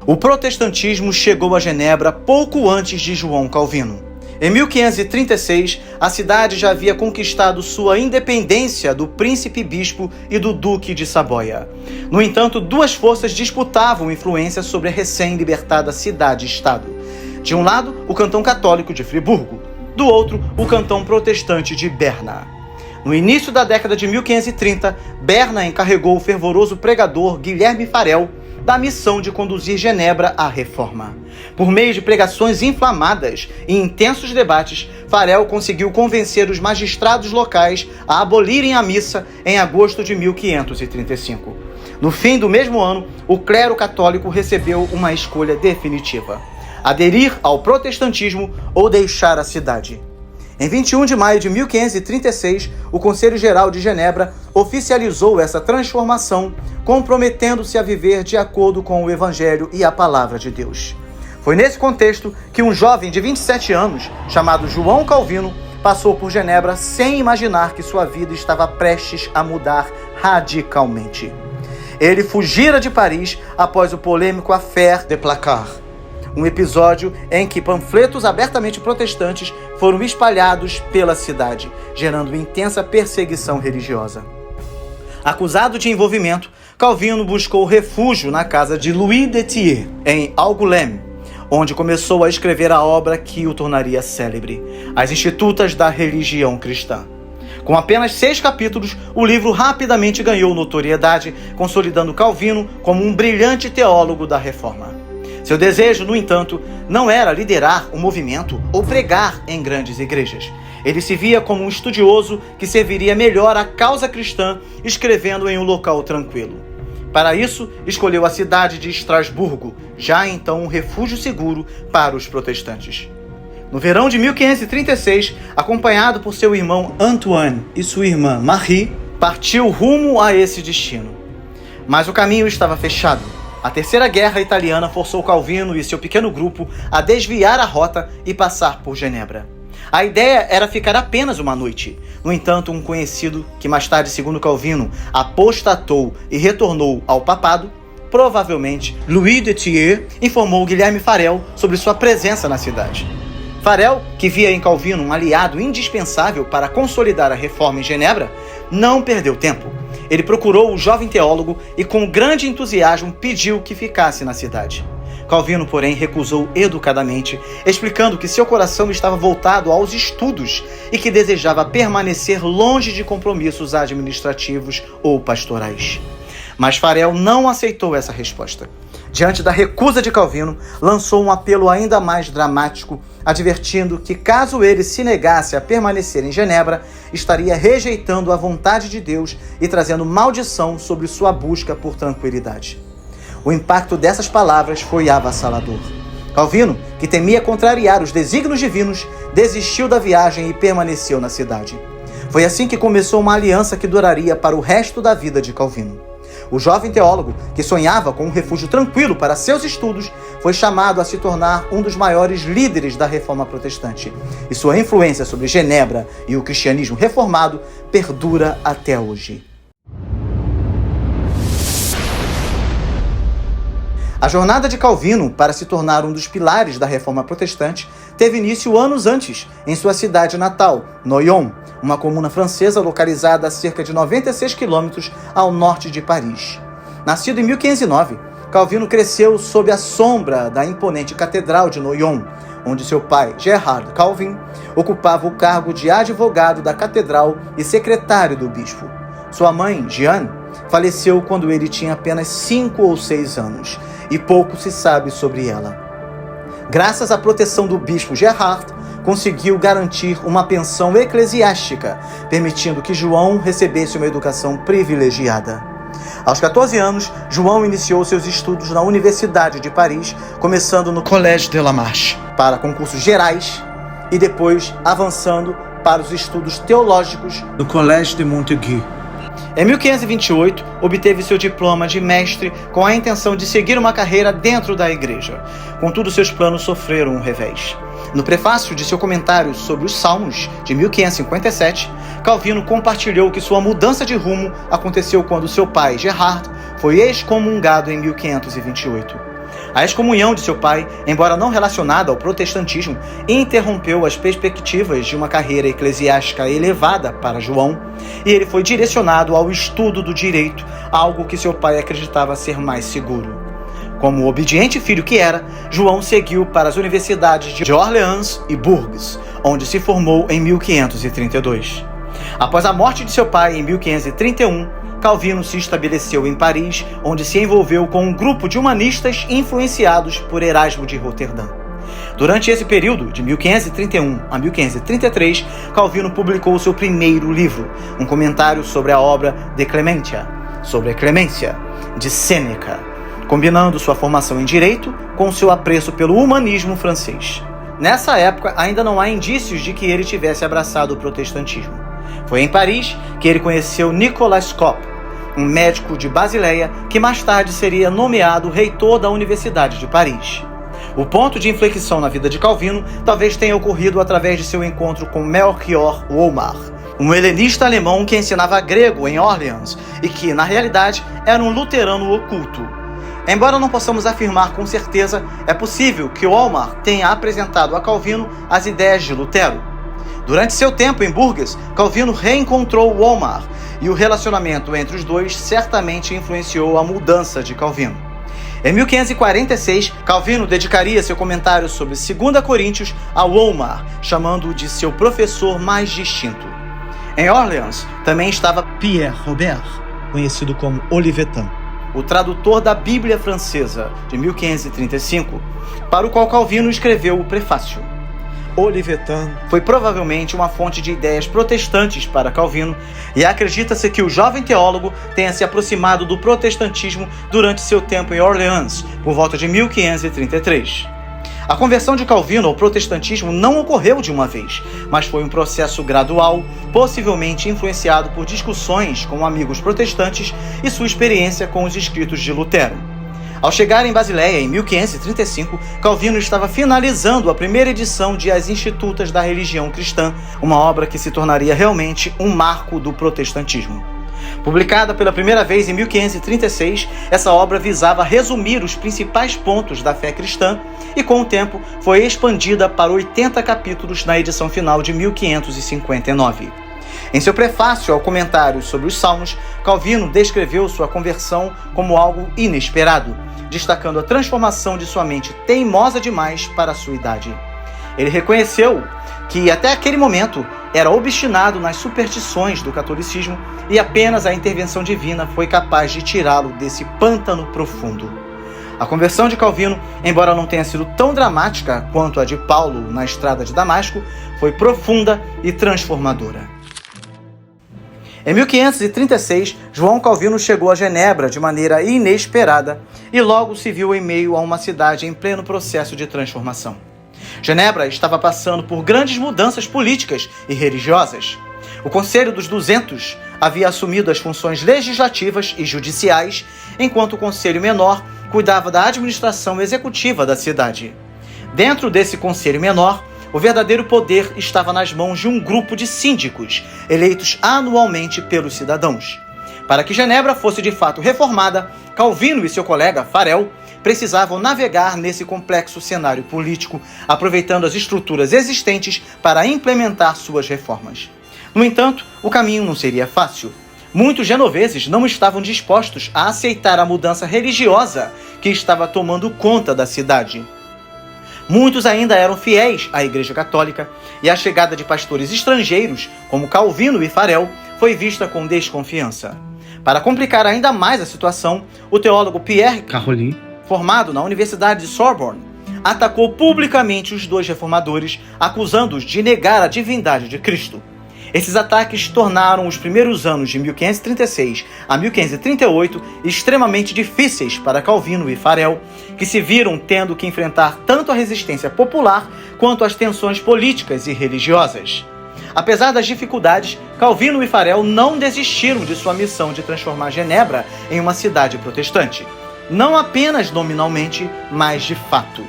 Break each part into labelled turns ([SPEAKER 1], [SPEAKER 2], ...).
[SPEAKER 1] O protestantismo chegou a Genebra pouco antes de João Calvino. Em 1536, a cidade já havia conquistado sua independência do príncipe-bispo e do duque de Saboia. No entanto, duas forças disputavam influência sobre a recém-libertada cidade-estado. De um lado, o cantão católico de Friburgo, do outro, o cantão protestante de Berna. No início da década de 1530, Berna encarregou o fervoroso pregador Guilherme Farel da missão de conduzir Genebra à reforma. Por meio de pregações inflamadas e intensos debates, Farel conseguiu convencer os magistrados locais a abolirem a missa em agosto de 1535. No fim do mesmo ano, o clero católico recebeu uma escolha definitiva: aderir ao protestantismo ou deixar a cidade. Em 21 de maio de 1536, o Conselho Geral de Genebra oficializou essa transformação, comprometendo-se a viver de acordo com o Evangelho e a Palavra de Deus. Foi nesse contexto que um jovem de 27 anos, chamado João Calvino, passou por Genebra sem imaginar que sua vida estava prestes a mudar radicalmente. Ele fugira de Paris após o polêmico Affaire de Placard, um episódio em que panfletos abertamente protestantes foram espalhados pela cidade, gerando intensa perseguição religiosa. Acusado de envolvimento, Calvino buscou refúgio na casa de Louis de Thiers, em Angoulême, onde começou a escrever a obra que o tornaria célebre, As Institutas da Religião Cristã. Com apenas 6 capítulos, o livro rapidamente ganhou notoriedade, consolidando Calvino como um brilhante teólogo da Reforma. Seu desejo, no entanto, não era liderar um movimento ou pregar em grandes igrejas. Ele se via como um estudioso que serviria melhor à causa cristã, escrevendo em um local tranquilo. Para isso, escolheu a cidade de Estrasburgo, já então um refúgio seguro para os protestantes. No verão de 1536, acompanhado por seu irmão Antoine e sua irmã Marie, partiu rumo a esse destino. Mas o caminho estava fechado. A Terceira Guerra Italiana forçou Calvino e seu pequeno grupo a desviar a rota e passar por Genebra. A ideia era ficar apenas uma noite. No entanto, um conhecido, que mais tarde, segundo Calvino, apostatou e retornou ao papado, provavelmente Louis de Thiers, informou Guilherme Farel sobre sua presença na cidade. Farel, que via em Calvino um aliado indispensável para consolidar a reforma em Genebra, não perdeu tempo. Ele procurou o jovem teólogo e, com grande entusiasmo, pediu que ficasse na cidade. Calvino, porém, recusou educadamente, explicando que seu coração estava voltado aos estudos e que desejava permanecer longe de compromissos administrativos ou pastorais. Mas Farel não aceitou essa resposta. Diante da recusa de Calvino, lançou um apelo ainda mais dramático, advertindo que, caso ele se negasse a permanecer em Genebra, estaria rejeitando a vontade de Deus e trazendo maldição sobre sua busca por tranquilidade. O impacto dessas palavras foi avassalador. Calvino, que temia contrariar os desígnios divinos, desistiu da viagem e permaneceu na cidade. Foi assim que começou uma aliança que duraria para o resto da vida de Calvino. O jovem teólogo, que sonhava com um refúgio tranquilo para seus estudos, foi chamado a se tornar um dos maiores líderes da Reforma Protestante. E sua influência sobre Genebra e o cristianismo reformado perdura até hoje. A jornada de Calvino para se tornar um dos pilares da Reforma Protestante teve início anos antes, em sua cidade natal, Noyon, uma comuna francesa localizada a cerca de 96 quilômetros ao norte de Paris. Nascido em 1509, Calvino cresceu sob a sombra da imponente Catedral de Noyon, onde seu pai, Gerard Calvin, ocupava o cargo de advogado da catedral e secretário do bispo. Sua mãe, Jeanne, faleceu quando ele tinha apenas 5 ou 6 anos, e pouco se sabe sobre ela. Graças à proteção do bispo Gerard, conseguiu garantir uma pensão eclesiástica, permitindo que João recebesse uma educação privilegiada. Aos 14 anos, João iniciou seus estudos na Universidade de Paris, começando no Collège de la Marche, para concursos gerais, e depois avançando para os estudos teológicos no Collège de Montaigu. Em 1528, obteve seu diploma de mestre com a intenção de seguir uma carreira dentro da igreja. Contudo, seus planos sofreram um revés. No prefácio de seu comentário sobre os Salmos, de 1557, Calvino compartilhou que sua mudança de rumo aconteceu quando seu pai, Gerard, foi excomungado em 1528. A excomunhão de seu pai, embora não relacionada ao protestantismo, interrompeu as perspectivas de uma carreira eclesiástica elevada para João, e ele foi direcionado ao estudo do direito, algo que seu pai acreditava ser mais seguro. Como o obediente filho que era, João seguiu para as universidades de Orleans e Bourges, onde se formou em 1532. Após a morte de seu pai em 1531, Calvino se estabeleceu em Paris, onde se envolveu com um grupo de humanistas influenciados por Erasmo de Roterdã. Durante esse período, de 1531 a 1533, Calvino publicou seu primeiro livro, um comentário sobre a obra De Clementia, sobre a clemência, de Sêneca, combinando sua formação em direito com seu apreço pelo humanismo francês. Nessa época, ainda não há indícios de que ele tivesse abraçado o protestantismo. Foi em Paris que ele conheceu Nicolas Cop, um médico de Basileia que mais tarde seria nomeado reitor da Universidade de Paris. O ponto de inflexão na vida de Calvino talvez tenha ocorrido através de seu encontro com Melchior Wolmar, um helenista alemão que ensinava grego em Orleans e que, na realidade, era um luterano oculto. Embora não possamos afirmar com certeza, é possível que Wolmar tenha apresentado a Calvino as ideias de Lutero. Durante seu tempo em Bourges, Calvino reencontrou Wolmar, e o relacionamento entre os dois certamente influenciou a mudança de Calvino. Em 1546, Calvino dedicaria seu comentário sobre 2 Coríntios a Wolmar, chamando-o de seu professor mais distinto. Em Orleans também estava Pierre Robert, conhecido como Olivetan, o tradutor da Bíblia francesa de 1535, para o qual Calvino escreveu o prefácio. Olivetan foi provavelmente uma fonte de ideias protestantes para Calvino, e acredita-se que o jovem teólogo tenha se aproximado do protestantismo durante seu tempo em Orleans, por volta de 1533. A conversão de Calvino ao protestantismo não ocorreu de uma vez, mas foi um processo gradual, possivelmente influenciado por discussões com amigos protestantes e sua experiência com os escritos de Lutero. Ao chegar em Basileia, em 1535, Calvino estava finalizando a primeira edição de As Institutas da Religião Cristã, uma obra que se tornaria realmente um marco do protestantismo. Publicada pela primeira vez em 1536, essa obra visava resumir os principais pontos da fé cristã e, com o tempo, foi expandida para 80 capítulos na edição final de 1559. Em seu prefácio ao comentário sobre os Salmos, Calvino descreveu sua conversão como algo inesperado, destacando a transformação de sua mente teimosa demais para a sua idade. Ele reconheceu que, até aquele momento, era obstinado nas superstições do catolicismo e apenas a intervenção divina foi capaz de tirá-lo desse pântano profundo. A conversão de Calvino, embora não tenha sido tão dramática quanto a de Paulo na estrada de Damasco, foi profunda e transformadora. Em 1536, João Calvino chegou a Genebra de maneira inesperada e logo se viu em meio a uma cidade em pleno processo de transformação. Genebra estava passando por grandes mudanças políticas e religiosas. O Conselho dos 200 havia assumido as funções legislativas e judiciais, enquanto o Conselho Menor cuidava da administração executiva da cidade. Dentro desse Conselho Menor, o verdadeiro poder estava nas mãos de um grupo de síndicos, eleitos anualmente pelos cidadãos. Para que Genebra fosse de fato reformada, Calvino e seu colega Farel precisavam navegar nesse complexo cenário político, aproveitando as estruturas existentes para implementar suas reformas. No entanto, o caminho não seria fácil. Muitos genoveses não estavam dispostos a aceitar a mudança religiosa que estava tomando conta da cidade. Muitos ainda eram fiéis à Igreja Católica, e a chegada de pastores estrangeiros, como Calvino e Farel, foi vista com desconfiança. Para complicar ainda mais a situação, o teólogo Pierre Caroli, formado na Universidade de Sorbonne, atacou publicamente os dois reformadores, acusando-os de negar a divindade de Cristo. Esses ataques tornaram os primeiros anos de 1536 a 1538 extremamente difíceis para Calvino e Farel, que se viram tendo que enfrentar tanto a resistência popular quanto as tensões políticas e religiosas. Apesar das dificuldades, Calvino e Farel não desistiram de sua missão de transformar Genebra em uma cidade protestante. Não apenas nominalmente, mas de fato.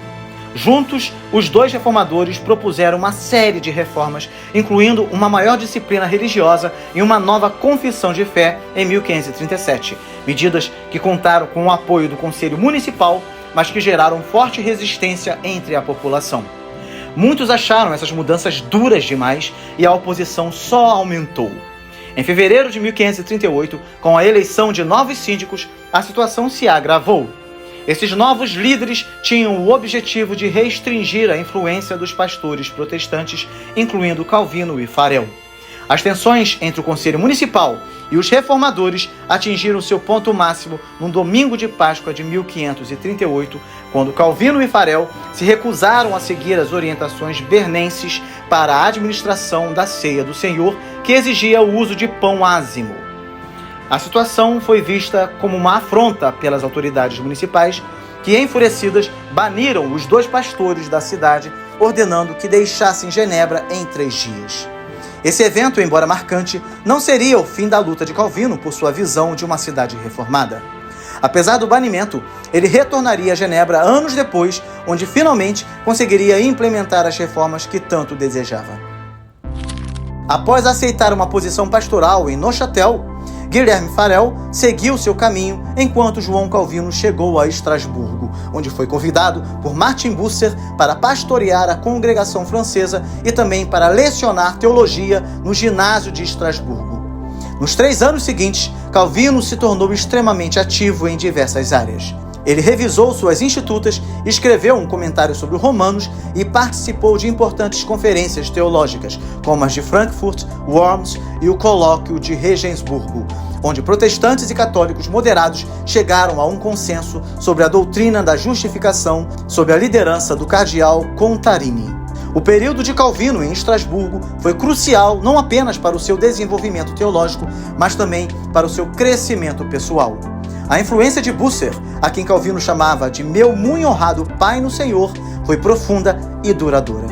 [SPEAKER 1] Juntos, os dois reformadores propuseram uma série de reformas, incluindo uma maior disciplina religiosa e uma nova confissão de fé em 1537, medidas que contaram com o apoio do Conselho Municipal, mas que geraram forte resistência entre a população. Muitos acharam essas mudanças duras demais e a oposição só aumentou. Em fevereiro de 1538, com a eleição de novos síndicos, a situação se agravou. Esses novos líderes tinham o objetivo de restringir a influência dos pastores protestantes, incluindo Calvino e Farel. As tensões entre o Conselho Municipal e os reformadores atingiram seu ponto máximo no domingo de Páscoa de 1538, quando Calvino e Farel se recusaram a seguir as orientações bernenses para a administração da ceia do Senhor, que exigia o uso de pão ázimo. A situação foi vista como uma afronta pelas autoridades municipais, que, enfurecidas, baniram os 2 pastores da cidade, ordenando que deixassem Genebra em 3 dias. Esse evento, embora marcante, não seria o fim da luta de Calvino por sua visão de uma cidade reformada. Apesar do banimento, ele retornaria a Genebra anos depois, onde finalmente conseguiria implementar as reformas que tanto desejava. Após aceitar uma posição pastoral em Neuchâtel, Guilherme Farel seguiu seu caminho enquanto João Calvino chegou a Estrasburgo, onde foi convidado por Martin Bucer para pastorear a congregação francesa e também para lecionar teologia no ginásio de Estrasburgo. Nos 3 anos seguintes, Calvino se tornou extremamente ativo em diversas áreas. Ele revisou suas institutas, escreveu um comentário sobre Romanos e participou de importantes conferências teológicas, como as de Frankfurt, Worms e o Colóquio de Regensburgo, onde protestantes e católicos moderados chegaram a um consenso sobre a doutrina da justificação sob a liderança do cardeal Contarini. O período de Calvino em Estrasburgo foi crucial não apenas para o seu desenvolvimento teológico, mas também para o seu crescimento pessoal. A influência de Bucer, a quem Calvino chamava de meu muito honrado pai no Senhor, foi profunda e duradoura.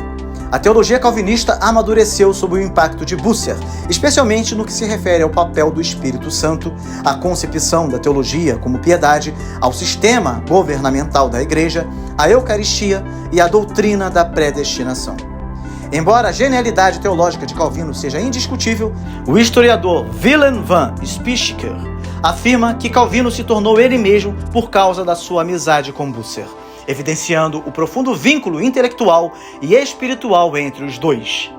[SPEAKER 1] A teologia calvinista amadureceu sob o impacto de Bucer, especialmente no que se refere ao papel do Espírito Santo, à concepção da teologia como piedade, ao sistema governamental da Igreja, à Eucaristia e à doutrina da predestinação. Embora a genialidade teológica de Calvino seja indiscutível, o historiador Willem van Spyker afirma que Calvino se tornou ele mesmo por causa da sua amizade com Bucer, evidenciando o profundo vínculo intelectual e espiritual entre os dois.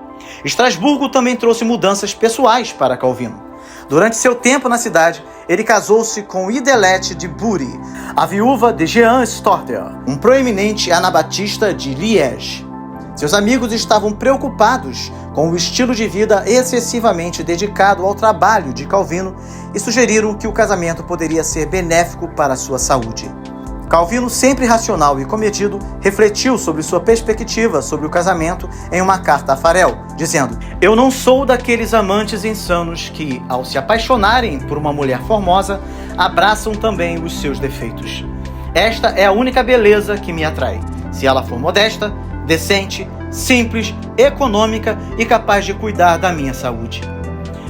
[SPEAKER 1] Estrasburgo também trouxe mudanças pessoais para Calvino. Durante seu tempo na cidade, ele casou-se com Idelette de Bury, a viúva de Jean Storter, um proeminente anabatista de Liège. Seus amigos estavam preocupados com o estilo de vida excessivamente dedicado ao trabalho de Calvino e sugeriram que o casamento poderia ser benéfico para a sua saúde. Calvino, sempre racional e comedido, refletiu sobre sua perspectiva sobre o casamento em uma carta a Farel, dizendo: "Eu não sou daqueles amantes insanos que, ao se apaixonarem por uma mulher formosa, abraçam também os seus defeitos. Esta é a única beleza que me atrai. Se ela for modesta, decente, simples, econômica e capaz de cuidar da minha saúde."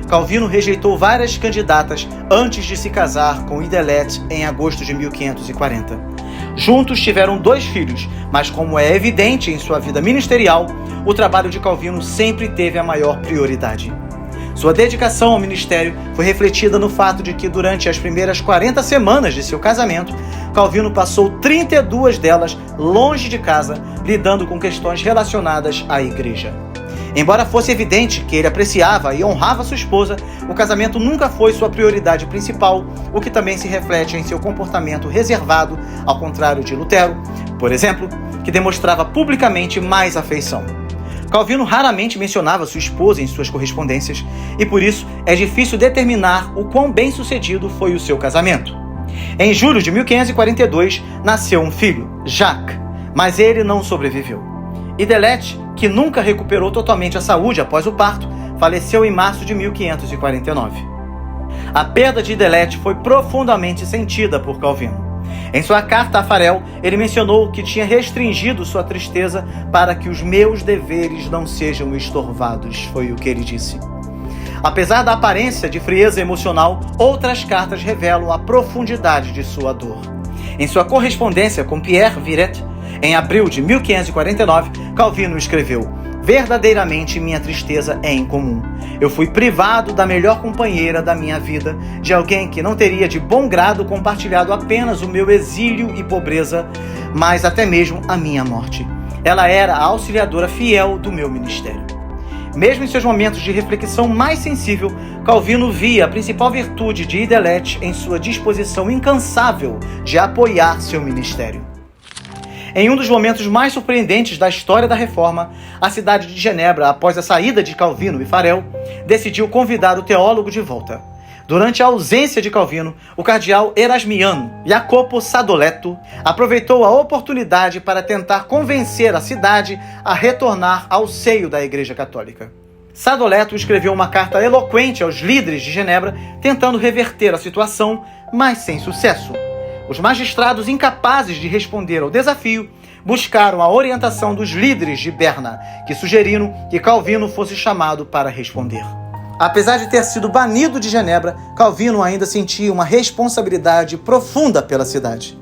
[SPEAKER 1] Calvino rejeitou várias candidatas antes de se casar com Idelette em agosto de 1540. Juntos tiveram 2 filhos, mas como é evidente em sua vida ministerial, o trabalho de Calvino sempre teve a maior prioridade. Sua dedicação ao ministério foi refletida no fato de que, durante as primeiras 40 semanas de seu casamento, Calvino passou 32 delas longe de casa, lidando com questões relacionadas à igreja. Embora fosse evidente que ele apreciava e honrava sua esposa, o casamento nunca foi sua prioridade principal, o que também se reflete em seu comportamento reservado, ao contrário de Lutero, por exemplo, que demonstrava publicamente mais afeição. Calvino raramente mencionava sua esposa em suas correspondências, e por isso é difícil determinar o quão bem-sucedido foi o seu casamento. Em julho de 1542, nasceu um filho, Jacques, mas ele não sobreviveu. Idelette, que nunca recuperou totalmente a saúde após o parto, faleceu em março de 1549. A perda de Idelette foi profundamente sentida por Calvino. Em sua carta a Farel, ele mencionou que tinha restringido sua tristeza para que os meus deveres não sejam estorvados, foi o que ele disse. Apesar da aparência de frieza emocional, outras cartas revelam a profundidade de sua dor. Em sua correspondência com Pierre Viret, em abril de 1549, Calvino escreveu: Verdadeiramente minha tristeza é incomum. Eu fui privado da melhor companheira da minha vida, de alguém que não teria de bom grado compartilhado apenas o meu exílio e pobreza, mas até mesmo a minha morte. Ela era a auxiliadora fiel do meu ministério. Mesmo em seus momentos de reflexão mais sensível, Calvino via a principal virtude de Idelete em sua disposição incansável de apoiar seu ministério. Em um dos momentos mais surpreendentes da história da Reforma, a cidade de Genebra, após a saída de Calvino e Farel, decidiu convidar o teólogo de volta. Durante a ausência de Calvino, o cardeal erasmiano Jacopo Sadoleto aproveitou a oportunidade para tentar convencer a cidade a retornar ao seio da Igreja Católica. Sadoleto escreveu uma carta eloquente aos líderes de Genebra, tentando reverter a situação, mas sem sucesso. Os magistrados, incapazes de responder ao desafio, buscaram a orientação dos líderes de Berna, que sugeriram que Calvino fosse chamado para responder. Apesar de ter sido banido de Genebra, Calvino ainda sentia uma responsabilidade profunda pela cidade.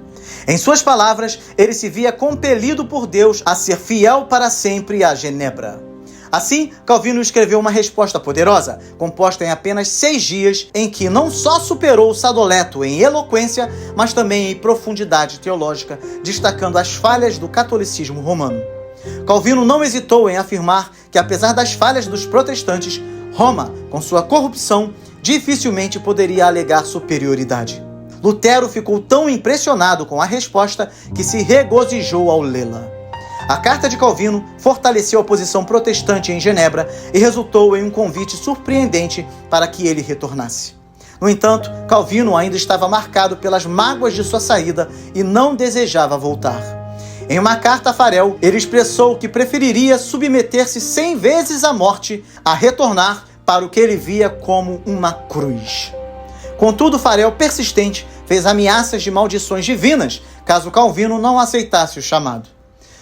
[SPEAKER 1] Em suas palavras, ele se via compelido por Deus a ser fiel para sempre a Genebra. Assim, Calvino escreveu uma resposta poderosa, composta em apenas 6 dias, em que não só superou Sadoleto em eloquência, mas também em profundidade teológica, destacando as falhas do catolicismo romano. Calvino não hesitou em afirmar que, apesar das falhas dos protestantes, Roma, com sua corrupção, dificilmente poderia alegar superioridade. Lutero ficou tão impressionado com a resposta que se regozijou ao lê-la. A carta de Calvino fortaleceu a posição protestante em Genebra e resultou em um convite surpreendente para que ele retornasse. No entanto, Calvino ainda estava marcado pelas mágoas de sua saída e não desejava voltar. Em uma carta a Farel, ele expressou que preferiria submeter-se 100 vezes à morte a retornar para o que ele via como uma cruz. Contudo, Farel, persistente, fez ameaças de maldições divinas caso Calvino não aceitasse o chamado.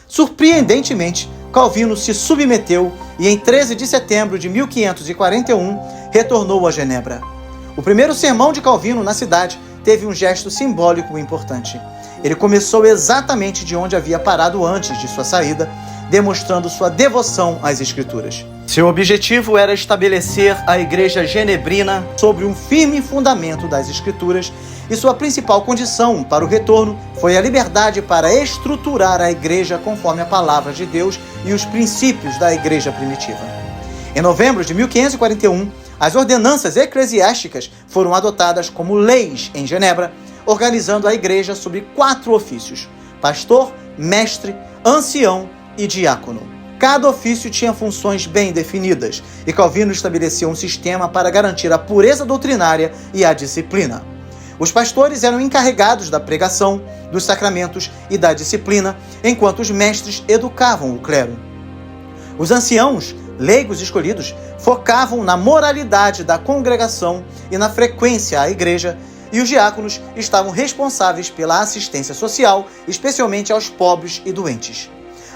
[SPEAKER 1] Surpreendentemente, Calvino se submeteu e em 13 de setembro de 1541 retornou a Genebra. O primeiro sermão de Calvino na cidade teve um gesto simbólico importante. Ele começou exatamente de onde havia parado antes de sua saída, demonstrando sua devoção às Escrituras. Seu objetivo era estabelecer a Igreja Genebrina sobre um firme fundamento das Escrituras e sua principal condição para o retorno foi a liberdade para estruturar a Igreja conforme a palavra de Deus e os princípios da Igreja primitiva. Em novembro de 1541, as ordenanças eclesiásticas foram adotadas como leis em Genebra, organizando a Igreja sobre 4 ofícios: pastor, mestre, ancião e diácono. Cada ofício tinha funções bem definidas, e Calvino estabeleceu um sistema para garantir a pureza doutrinária e a disciplina. Os pastores eram encarregados da pregação, dos sacramentos e da disciplina, enquanto os mestres educavam o clero. Os anciãos, leigos escolhidos, focavam na moralidade da congregação e na frequência à igreja, e os diáconos estavam responsáveis pela assistência social, especialmente aos pobres e doentes.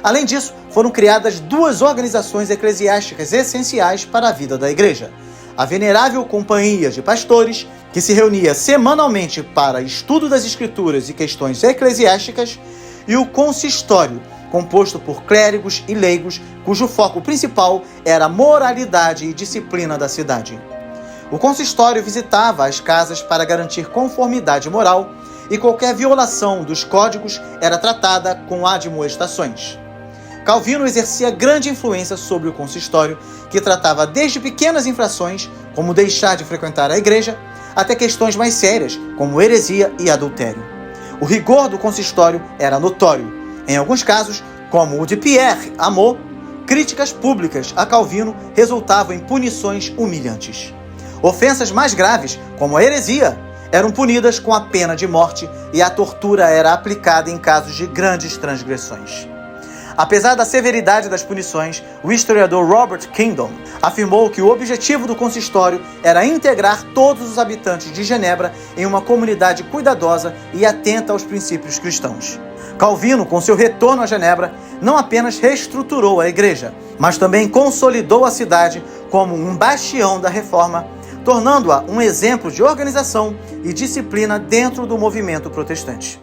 [SPEAKER 1] Além disso, foram criadas 2 organizações eclesiásticas essenciais para a vida da igreja: a Venerável Companhia de Pastores, que se reunia semanalmente para estudo das Escrituras e questões eclesiásticas, e o Consistório, composto por clérigos e leigos, cujo foco principal era a moralidade e disciplina da cidade. O consistório visitava as casas para garantir conformidade moral e qualquer violação dos códigos era tratada com admoestações. Calvino exercia grande influência sobre o consistório, que tratava desde pequenas infrações, como deixar de frequentar a igreja, até questões mais sérias, como heresia e adultério. O rigor do consistório era notório. Em alguns casos, como o de Pierre Amot, críticas públicas a Calvino resultavam em punições humilhantes. Ofensas mais graves, como a heresia, eram punidas com a pena de morte e a tortura era aplicada em casos de grandes transgressões. Apesar da severidade das punições, o historiador Robert Kingdon afirmou que o objetivo do consistório era integrar todos os habitantes de Genebra em uma comunidade cuidadosa e atenta aos princípios cristãos. Calvino, com seu retorno a Genebra, não apenas reestruturou a igreja, mas também consolidou a cidade como um bastião da reforma, tornando-a um exemplo de organização e disciplina dentro do movimento protestante.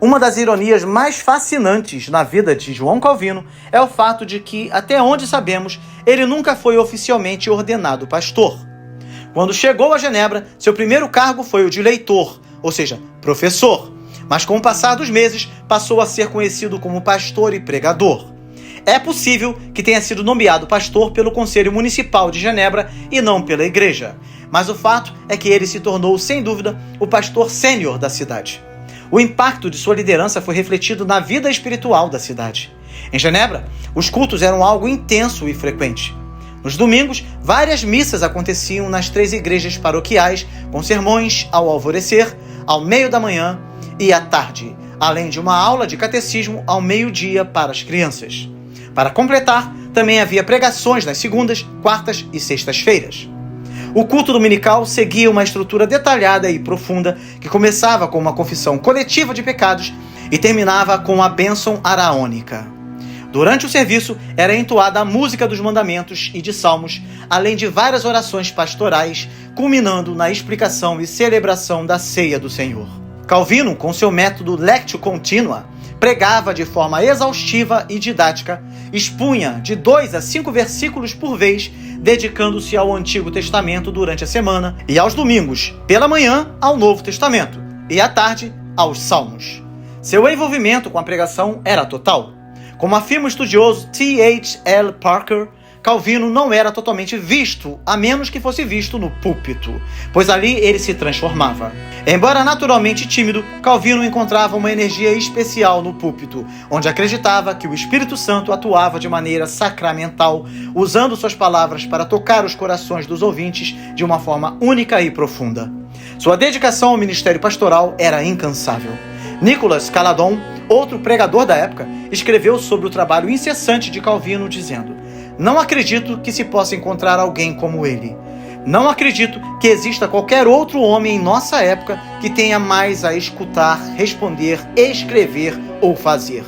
[SPEAKER 1] Uma das ironias mais fascinantes na vida de João Calvino é o fato de que, até onde sabemos, ele nunca foi oficialmente ordenado pastor. Quando chegou a Genebra, seu primeiro cargo foi o de leitor, ou seja, professor, mas com o passar dos meses passou a ser conhecido como pastor e pregador. É possível que tenha sido nomeado pastor pelo Conselho Municipal de Genebra e não pela igreja, mas o fato é que ele se tornou, sem dúvida, o pastor sênior da cidade. O impacto de sua liderança foi refletido na vida espiritual da cidade. Em Genebra, os cultos eram algo intenso e frequente. Nos domingos, várias missas aconteciam nas 3 igrejas paroquiais, com sermões ao alvorecer, ao meio da manhã e à tarde, além de uma aula de catecismo ao meio-dia para as crianças. Para completar, também havia pregações nas segundas, quartas e sextas-feiras. O culto dominical seguia uma estrutura detalhada e profunda que começava com uma confissão coletiva de pecados e terminava com a bênção araônica. Durante o serviço, era entoada a música dos mandamentos e de salmos, além de várias orações pastorais, culminando na explicação e celebração da ceia do Senhor. Calvino, com seu método Lectio Continua, pregava de forma exaustiva e didática, expunha de 2 a 5 versículos por vez, dedicando-se ao Antigo Testamento durante a semana e aos domingos, pela manhã, ao Novo Testamento e à tarde, aos Salmos. Seu envolvimento com a pregação era total. Como afirma o estudioso T.H.L. Parker, Calvino não era totalmente visto, a menos que fosse visto no púlpito, pois ali ele se transformava. Embora naturalmente tímido, Calvino encontrava uma energia especial no púlpito, onde acreditava que o Espírito Santo atuava de maneira sacramental, usando suas palavras para tocar os corações dos ouvintes de uma forma única e profunda. Sua dedicação ao ministério pastoral era incansável. Nicolas Caladon, outro pregador da época, escreveu sobre o trabalho incessante de Calvino, dizendo: "Não acredito que se possa encontrar alguém como ele. Não acredito que exista qualquer outro homem em nossa época que tenha mais a escutar, responder, escrever ou fazer.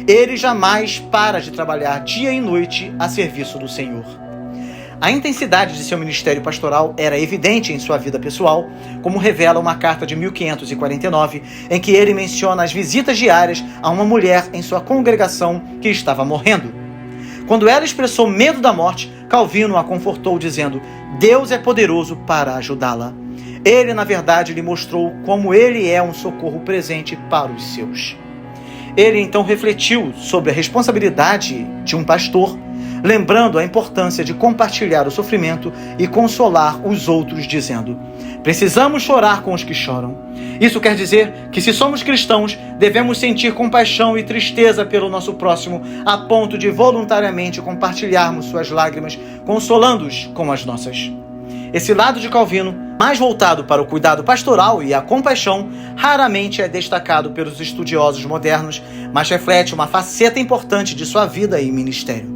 [SPEAKER 1] Ele jamais para de trabalhar dia e noite a serviço do Senhor." A intensidade de seu ministério pastoral era evidente em sua vida pessoal, como revela uma carta de 1549, em que ele menciona as visitas diárias a uma mulher em sua congregação que estava morrendo. Quando ela expressou medo da morte, Calvino a confortou dizendo: "Deus é poderoso para ajudá-la." Ele, na verdade, lhe mostrou como ele é um socorro presente para os seus. Ele então refletiu sobre a responsabilidade de um pastor, lembrando a importância de compartilhar o sofrimento e consolar os outros, dizendo: "Precisamos chorar com os que choram." Isso quer dizer que, se somos cristãos, devemos sentir compaixão e tristeza pelo nosso próximo, a ponto de voluntariamente compartilharmos suas lágrimas, consolando-os com as nossas. Esse lado de Calvino, mais voltado para o cuidado pastoral e a compaixão, raramente é destacado pelos estudiosos modernos, mas reflete uma faceta importante de sua vida e ministério.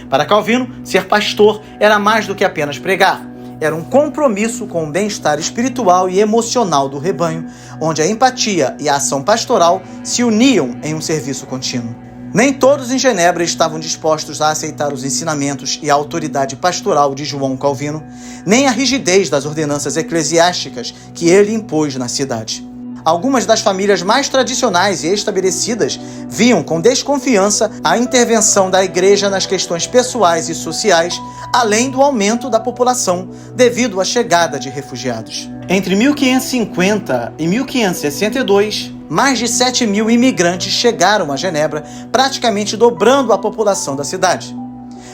[SPEAKER 1] Para Calvino, ser pastor era mais do que apenas pregar. Era um compromisso com o bem-estar espiritual e emocional do rebanho, onde a empatia e a ação pastoral se uniam em um serviço contínuo. Nem todos em Genebra estavam dispostos a aceitar os ensinamentos e a autoridade pastoral de João Calvino, nem a rigidez das ordenanças eclesiásticas que ele impôs na cidade. Algumas das famílias mais tradicionais e estabelecidas viam com desconfiança a intervenção da igreja nas questões pessoais e sociais, além do aumento da população devido à chegada de refugiados. Entre 1550 e 1562, mais de 7.000 imigrantes chegaram a Genebra, praticamente dobrando a população da cidade.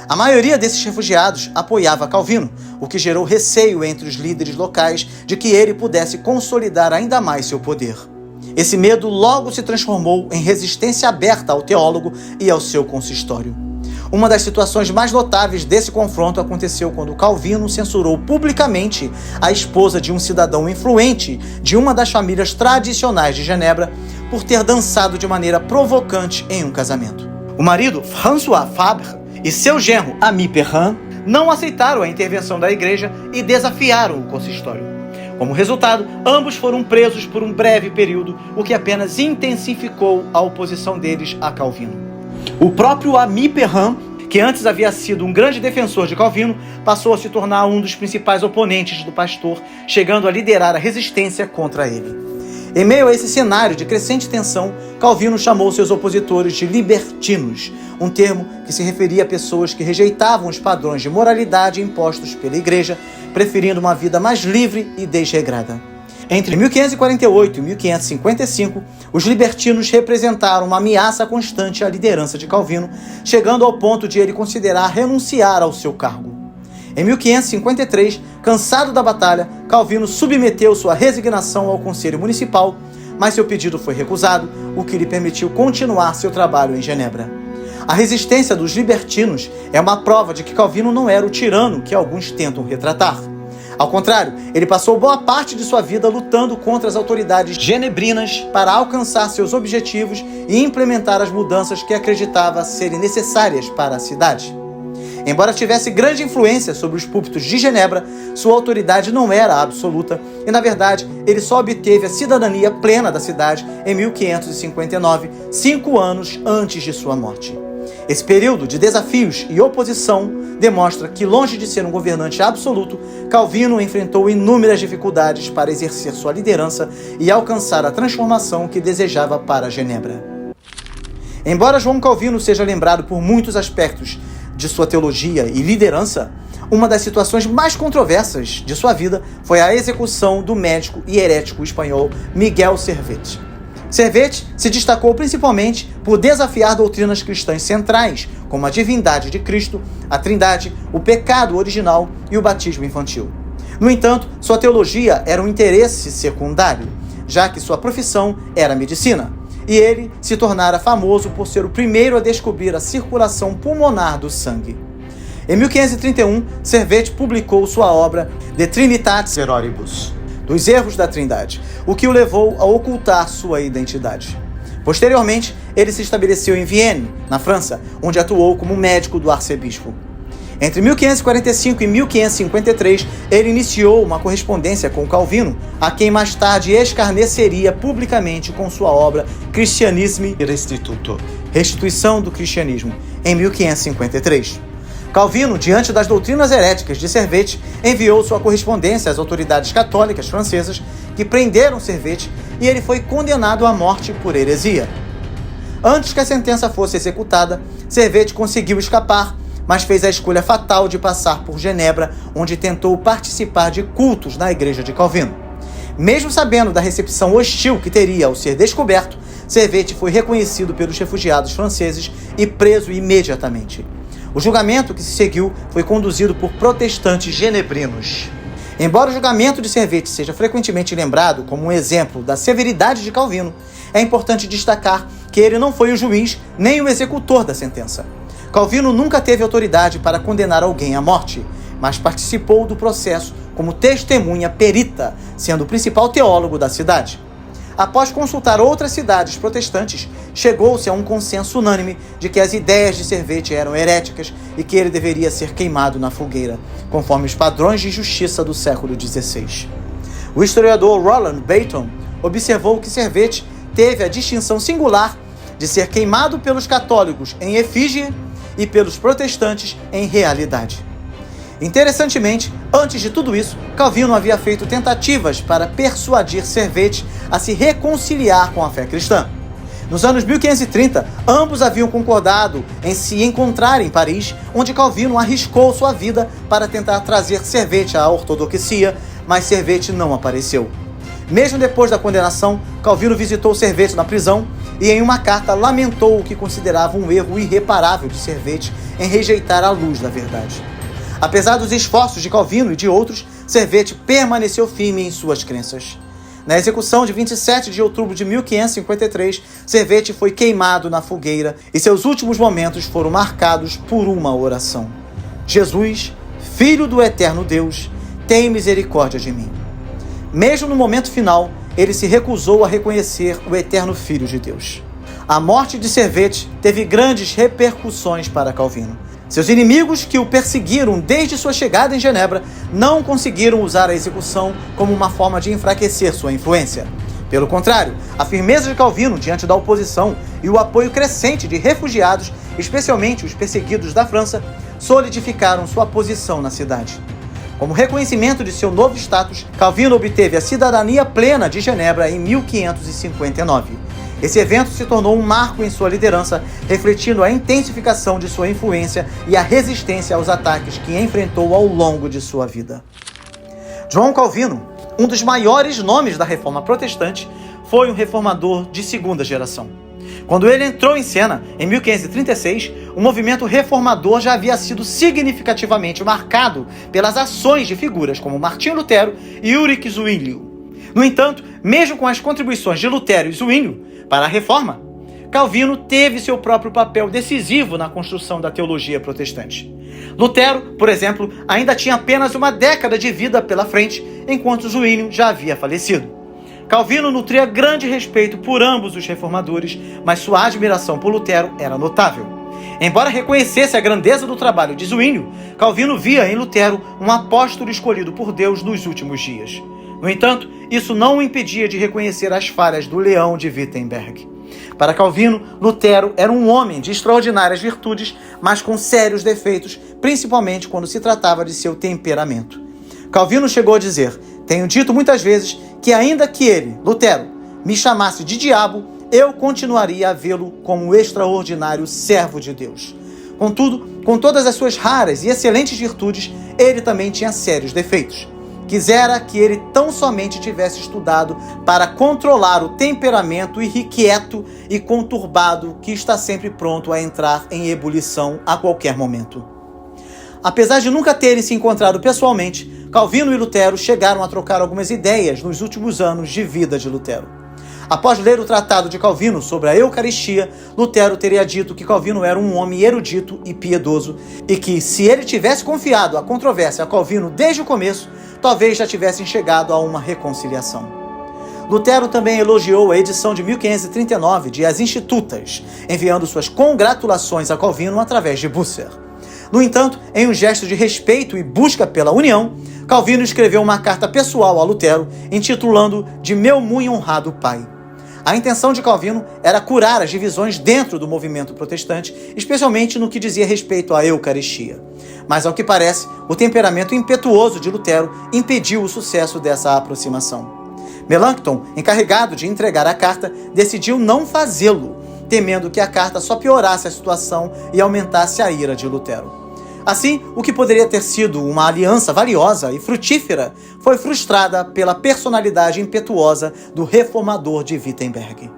[SPEAKER 1] A maioria desses refugiados apoiava Calvino, o que gerou receio entre os líderes locais de que ele pudesse consolidar ainda mais seu poder. Esse medo logo se transformou em resistência aberta ao teólogo e ao seu consistório. Uma das situações mais notáveis desse confronto aconteceu quando Calvino censurou publicamente a esposa de um cidadão influente de uma das famílias tradicionais de Genebra por ter dançado de maneira provocante em um casamento. O marido, François Fabre, e seu genro, Ami Perrin, não aceitaram a intervenção da igreja e desafiaram o consistório. Como resultado, ambos foram presos por um breve período, o que apenas intensificou a oposição deles a Calvino. O próprio Ami Perrin, que antes havia sido um grande defensor de Calvino, passou a se tornar um dos principais oponentes do pastor, chegando a liderar a resistência contra ele. Em meio a esse cenário de crescente tensão, Calvino chamou seus opositores de libertinos, um termo que se referia a pessoas que rejeitavam os padrões de moralidade impostos pela Igreja, preferindo uma vida mais livre e desregrada. Entre 1548 e 1555, os libertinos representaram uma ameaça constante à liderança de Calvino, chegando ao ponto de ele considerar renunciar ao seu cargo. Em 1553, cansado da batalha, Calvino submeteu sua resignação ao Conselho Municipal, mas seu pedido foi recusado, o que lhe permitiu continuar seu trabalho em Genebra. A resistência dos libertinos é uma prova de que Calvino não era o tirano que alguns tentam retratar. Ao contrário, ele passou boa parte de sua vida lutando contra as autoridades genebrinas para alcançar seus objetivos e implementar as mudanças que acreditava serem necessárias para a cidade. Embora tivesse grande influência sobre os púlpitos de Genebra, sua autoridade não era absoluta e, na verdade, ele só obteve a cidadania plena da cidade em 1559, 5 anos antes de sua morte. Esse período de desafios e oposição demonstra que, longe de ser um governante absoluto, Calvino enfrentou inúmeras dificuldades para exercer sua liderança e alcançar a transformação que desejava para Genebra. Embora João Calvino seja lembrado por muitos aspectos de sua teologia e liderança, uma das situações mais controversas de sua vida foi a execução do médico e herético espanhol Miguel Servet. Servet se destacou principalmente por desafiar doutrinas cristãs centrais, como a divindade de Cristo, a Trindade, o pecado original e o batismo infantil. No entanto, sua teologia era um interesse secundário, já que sua profissão era a medicina, e ele se tornara famoso por ser o primeiro a descobrir a circulação pulmonar do sangue. Em 1531, Servet publicou sua obra De Trinitate Erroribus, dos erros da Trindade, o que o levou a ocultar sua identidade. Posteriormente, ele se estabeleceu em Vienne, na França, onde atuou como médico do arcebispo. Entre 1545 e 1553, ele iniciou uma correspondência com Calvino, a quem mais tarde escarneceria publicamente com sua obra Christianisme Restituto, Restituição do Cristianismo, em 1553. Calvino, diante das doutrinas heréticas de Servet, enviou sua correspondência às autoridades católicas francesas, que prenderam Servet, e ele foi condenado à morte por heresia. Antes que a sentença fosse executada, Servet conseguiu escapar, mas fez a escolha fatal de passar por Genebra, onde tentou participar de cultos na igreja de Calvino. Mesmo sabendo da recepção hostil que teria ao ser descoberto, Servet foi reconhecido pelos refugiados franceses e preso imediatamente. O julgamento que se seguiu foi conduzido por protestantes genebrinos. Embora o julgamento de Servet seja frequentemente lembrado como um exemplo da severidade de Calvino, é importante destacar que ele não foi o juiz nem o executor da sentença. Calvino nunca teve autoridade para condenar alguém à morte, mas participou do processo como testemunha perita, sendo o principal teólogo da cidade. Após consultar outras cidades protestantes, chegou-se a um consenso unânime de que as ideias de Servet eram heréticas e que ele deveria ser queimado na fogueira, conforme os padrões de justiça do século XVI. O historiador Roland Bainton observou que Servet teve a distinção singular de ser queimado pelos católicos em efígie e pelos protestantes em realidade. Interessantemente, antes de tudo isso, Calvino havia feito tentativas para persuadir Servet a se reconciliar com a fé cristã. Nos anos 1530, ambos haviam concordado em se encontrar em Paris, onde Calvino arriscou sua vida para tentar trazer Servet à ortodoxia, mas Servet não apareceu. Mesmo depois da condenação, Calvino visitou Servet na prisão e em uma carta lamentou o que considerava um erro irreparável de Servet em rejeitar a luz da verdade. Apesar dos esforços de Calvino e de outros, Servet permaneceu firme em suas crenças. Na execução de 27 de outubro de 1553, Servet foi queimado na fogueira e seus últimos momentos foram marcados por uma oração: Jesus, Filho do Eterno Deus, tem misericórdia de mim. Mesmo no momento final, ele se recusou a reconhecer o eterno Filho de Deus. A morte de Servet teve grandes repercussões para Calvino. Seus inimigos, que o perseguiram desde sua chegada em Genebra, não conseguiram usar a execução como uma forma de enfraquecer sua influência. Pelo contrário, a firmeza de Calvino diante da oposição e o apoio crescente de refugiados, especialmente os perseguidos da França, solidificaram sua posição na cidade. Como reconhecimento de seu novo status, Calvino obteve a cidadania plena de Genebra em 1559. Esse evento se tornou um marco em sua liderança, refletindo a intensificação de sua influência e a resistência aos ataques que enfrentou ao longo de sua vida. João Calvino, um dos maiores nomes da Reforma Protestante, foi um reformador de segunda geração. Quando ele entrou em cena, em 1536, o movimento reformador já havia sido significativamente marcado pelas ações de figuras como Martinho Lutero e Ulrich Zwinglio. No entanto, mesmo com as contribuições de Lutero e Zwinglio para a Reforma, Calvino teve seu próprio papel decisivo na construção da teologia protestante. Lutero, por exemplo, ainda tinha apenas uma década de vida pela frente, enquanto Zwinglio já havia falecido. Calvino nutria grande respeito por ambos os reformadores, mas sua admiração por Lutero era notável. Embora reconhecesse a grandeza do trabalho de Zwinglio, Calvino via em Lutero um apóstolo escolhido por Deus nos últimos dias. No entanto, isso não o impedia de reconhecer as falhas do leão de Wittenberg. Para Calvino, Lutero era um homem de extraordinárias virtudes, mas com sérios defeitos, principalmente quando se tratava de seu temperamento. Calvino chegou a dizer: "Tenho dito muitas vezes que ainda que ele, Lutero, me chamasse de diabo, eu continuaria a vê-lo como um extraordinário servo de Deus." Contudo, com todas as suas raras e excelentes virtudes, ele também tinha sérios defeitos. Quisera que ele tão somente tivesse estudado para controlar o temperamento irrequieto e conturbado que está sempre pronto a entrar em ebulição a qualquer momento. Apesar de nunca terem se encontrado pessoalmente, Calvino e Lutero chegaram a trocar algumas ideias nos últimos anos de vida de Lutero. Após ler o tratado de Calvino sobre a Eucaristia, Lutero teria dito que Calvino era um homem erudito e piedoso e que, se ele tivesse confiado a controvérsia a Calvino desde o começo, talvez já tivessem chegado a uma reconciliação. Lutero também elogiou a edição de 1539 de As Institutas, enviando suas congratulações a Calvino através de Busser. No entanto, em um gesto de respeito e busca pela união, Calvino escreveu uma carta pessoal a Lutero, intitulando de Meu muito honrado pai. A intenção de Calvino era curar as divisões dentro do movimento protestante, especialmente no que dizia respeito à Eucaristia. Mas, ao que parece, o temperamento impetuoso de Lutero impediu o sucesso dessa aproximação. Melanchthon, encarregado de entregar a carta, decidiu não fazê-lo, temendo que a carta só piorasse a situação e aumentasse a ira de Lutero. Assim, o que poderia ter sido uma aliança valiosa e frutífera foi frustrada pela personalidade impetuosa do reformador de Wittenberg.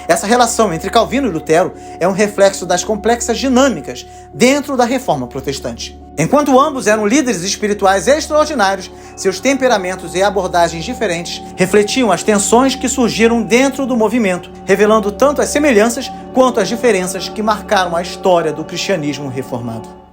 [SPEAKER 1] Essa relação entre Calvino e Lutero é um reflexo das complexas dinâmicas dentro da Reforma Protestante. Enquanto ambos eram líderes espirituais extraordinários, seus temperamentos e abordagens diferentes refletiam as tensões que surgiram dentro do movimento, revelando tanto as semelhanças quanto as diferenças que marcaram a história do cristianismo reformado.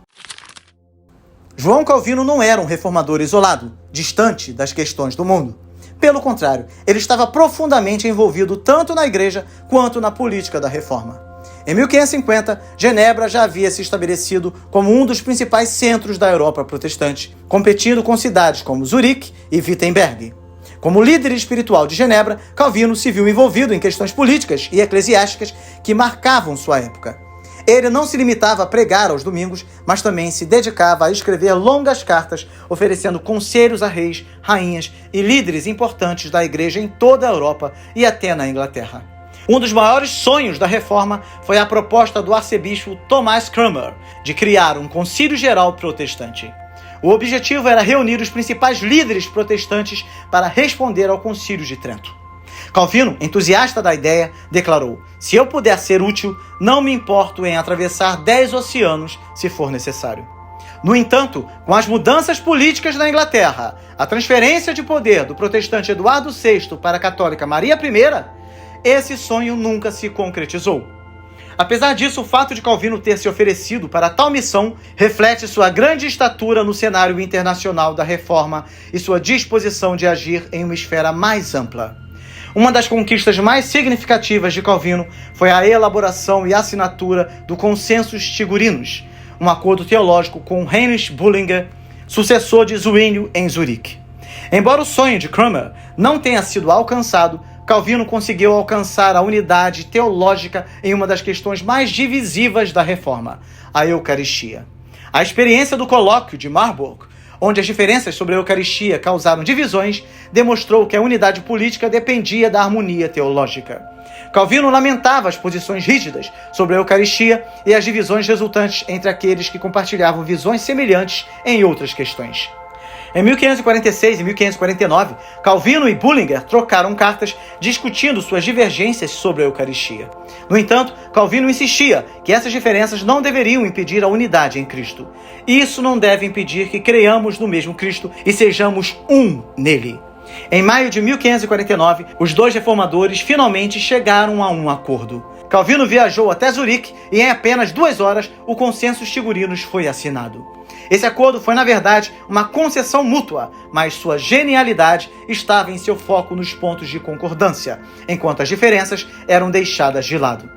[SPEAKER 1] João Calvino não era um reformador isolado, distante das questões do mundo. Pelo contrário, ele estava profundamente envolvido tanto na igreja quanto na política da reforma. Em 1550, Genebra já havia se estabelecido como um dos principais centros da Europa protestante, competindo com cidades como Zurique e Wittenberg. Como líder espiritual de Genebra, Calvino se viu envolvido em questões políticas e eclesiásticas que marcavam sua época. Ele não se limitava a pregar aos domingos, mas também se dedicava a escrever longas cartas, oferecendo conselhos a reis, rainhas e líderes importantes da igreja em toda a Europa e até na Inglaterra. Um dos maiores sonhos da Reforma foi a proposta do arcebispo Thomas Cranmer de criar um concílio geral protestante. O objetivo era reunir os principais líderes protestantes para responder ao Concílio de Trento. Calvino, entusiasta da ideia, declarou: "Se eu puder ser útil, não me importo em atravessar 10 oceanos, se for necessário." No entanto, com as mudanças políticas na Inglaterra, a transferência de poder do protestante Eduardo VI para a católica Maria I, esse sonho nunca se concretizou. Apesar disso, o fato de Calvino ter se oferecido para tal missão reflete sua grande estatura no cenário internacional da Reforma e sua disposição de agir em uma esfera mais ampla. Uma das conquistas mais significativas de Calvino foi a elaboração e assinatura do Consensus Tigurinos, um acordo teológico com Heinrich Bullinger, sucessor de Zwinglio em Zurique. Embora o sonho de Cranmer não tenha sido alcançado, Calvino conseguiu alcançar a unidade teológica em uma das questões mais divisivas da Reforma, a Eucaristia. A experiência do colóquio de Marburg, onde as diferenças sobre a Eucaristia causaram divisões, demonstrou que a unidade política dependia da harmonia teológica. Calvino lamentava as posições rígidas sobre a Eucaristia e as divisões resultantes entre aqueles que compartilhavam visões semelhantes em outras questões. Em 1546 e 1549, Calvino e Bullinger trocaram cartas discutindo suas divergências sobre a Eucaristia. No entanto, Calvino insistia que essas diferenças não deveriam impedir a unidade em Cristo. Isso não deve impedir que creiamos no mesmo Cristo e sejamos um nele. Em maio de 1549, os dois reformadores finalmente chegaram a um acordo. Calvino viajou até Zurique e em apenas 2 horas o Consensus Tigurinus foi assinado. Esse acordo foi, na verdade, uma concessão mútua, mas sua genialidade estava em seu foco nos pontos de concordância, enquanto as diferenças eram deixadas de lado.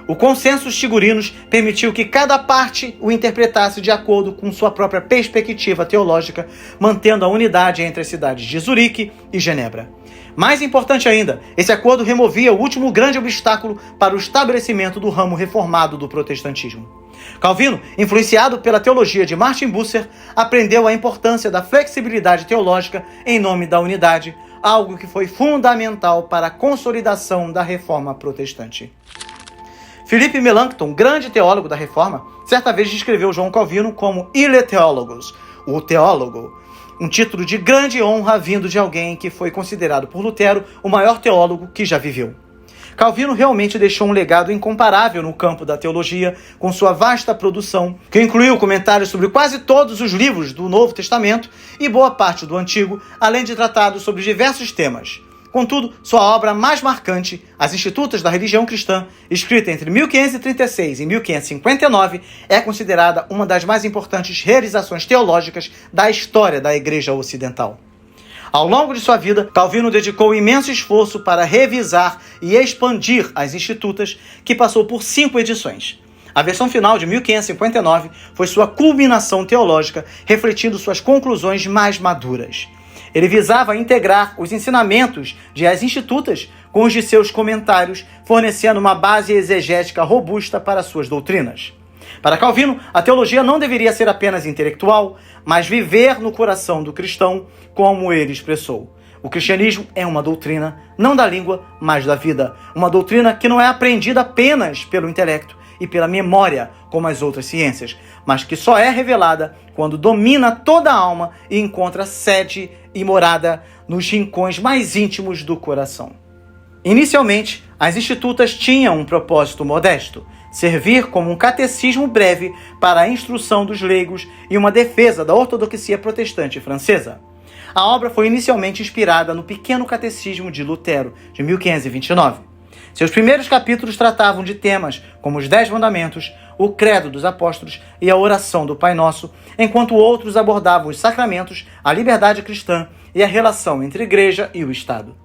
[SPEAKER 1] O Consensus Tigurinus permitiu que cada parte o interpretasse de acordo com sua própria perspectiva teológica, mantendo a unidade entre as cidades de Zurique e Genebra. Mais importante ainda, esse acordo removia o último grande obstáculo para o estabelecimento do ramo reformado do protestantismo. Calvino, influenciado pela teologia de Martin Bucer, aprendeu a importância da flexibilidade teológica em nome da unidade, algo que foi fundamental para a consolidação da reforma protestante. Philippe Melanchthon, grande teólogo da Reforma, certa vez descreveu João Calvino como Ille Theologos, o teólogo, um título de grande honra vindo de alguém que foi considerado por Lutero o maior teólogo que já viveu. Calvino realmente deixou um legado incomparável no campo da teologia, com sua vasta produção, que incluiu comentários sobre quase todos os livros do Novo Testamento e boa parte do Antigo, além de tratados sobre diversos temas. Contudo, sua obra mais marcante, As Institutas da Religião Cristã, escrita entre 1536 e 1559, é considerada uma das mais importantes realizações teológicas da história da Igreja Ocidental. Ao longo de sua vida, Calvino dedicou imenso esforço para revisar e expandir as Institutas, que passou por 5 edições. A versão final de 1559 foi sua culminação teológica, refletindo suas conclusões mais maduras. Ele visava integrar os ensinamentos de As Institutas com os de seus comentários, fornecendo uma base exegética robusta para suas doutrinas. Para Calvino, a teologia não deveria ser apenas intelectual, mas viver no coração do cristão, como ele expressou. O cristianismo é uma doutrina, não da língua, mas da vida. Uma doutrina que não é aprendida apenas pelo intelecto e pela memória, como as outras ciências, mas que só é revelada quando domina toda a alma e encontra sede e morada nos rincões mais íntimos do coração. Inicialmente, as Institutas tinham um propósito modesto: servir como um catecismo breve para a instrução dos leigos e uma defesa da ortodoxia protestante francesa. A obra foi inicialmente inspirada no Pequeno Catecismo de Lutero, de 1529. Seus primeiros capítulos tratavam de temas como os 10 mandamentos, o credo dos apóstolos e a oração do Pai Nosso, enquanto outros abordavam os sacramentos, a liberdade cristã e a relação entre a Igreja e o Estado.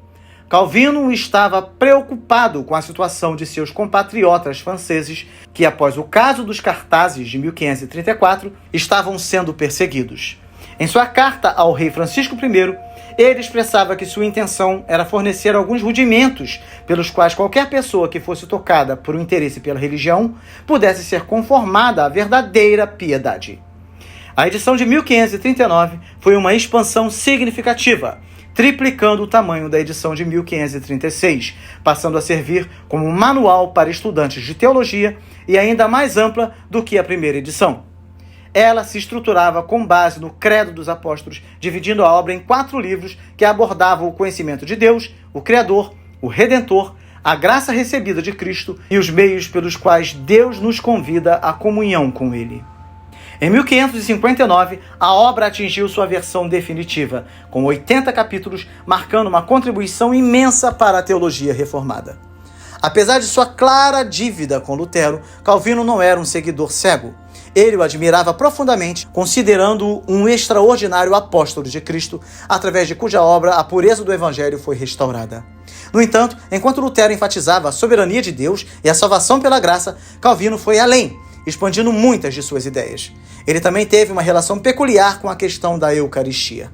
[SPEAKER 1] Calvino estava preocupado com a situação de seus compatriotas franceses que, após o caso dos cartazes de 1534, estavam sendo perseguidos. Em sua carta ao rei Francisco I, ele expressava que sua intenção era fornecer alguns rudimentos pelos quais qualquer pessoa que fosse tocada por um interesse pela religião pudesse ser conformada à verdadeira piedade. A edição de 1539 foi uma expansão significativa, triplicando o tamanho da edição de 1536, passando a servir como um manual para estudantes de teologia e ainda mais ampla do que a primeira edição. Ela se estruturava com base no Credo dos Apóstolos, dividindo a obra em 4 livros que abordavam o conhecimento de Deus, o Criador, o Redentor, a graça recebida de Cristo e os meios pelos quais Deus nos convida à comunhão com Ele. Em 1559, a obra atingiu sua versão definitiva, com 80 capítulos, marcando uma contribuição imensa para a teologia reformada. Apesar de sua clara dívida com Lutero, Calvino não era um seguidor cego. Ele o admirava profundamente, considerando-o um extraordinário apóstolo de Cristo, através de cuja obra a pureza do Evangelho foi restaurada. No entanto, enquanto Lutero enfatizava a soberania de Deus e a salvação pela graça, Calvino foi além, expandindo muitas de suas ideias. Ele também teve uma relação peculiar com a questão da Eucaristia.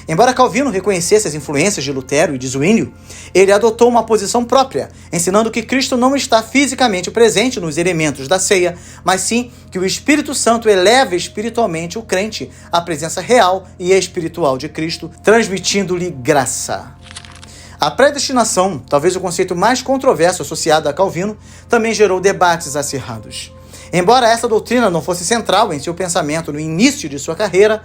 [SPEAKER 1] Embora Calvino reconhecesse as influências de Lutero e de Zwinglio, ele adotou uma posição própria, ensinando que Cristo não está fisicamente presente nos elementos da ceia, mas sim que o Espírito Santo eleva espiritualmente o crente à presença real e espiritual de Cristo, transmitindo-lhe graça. A predestinação, talvez o conceito mais controverso associado a Calvino, também gerou debates acirrados. Embora essa doutrina não fosse central em seu pensamento no início de sua carreira,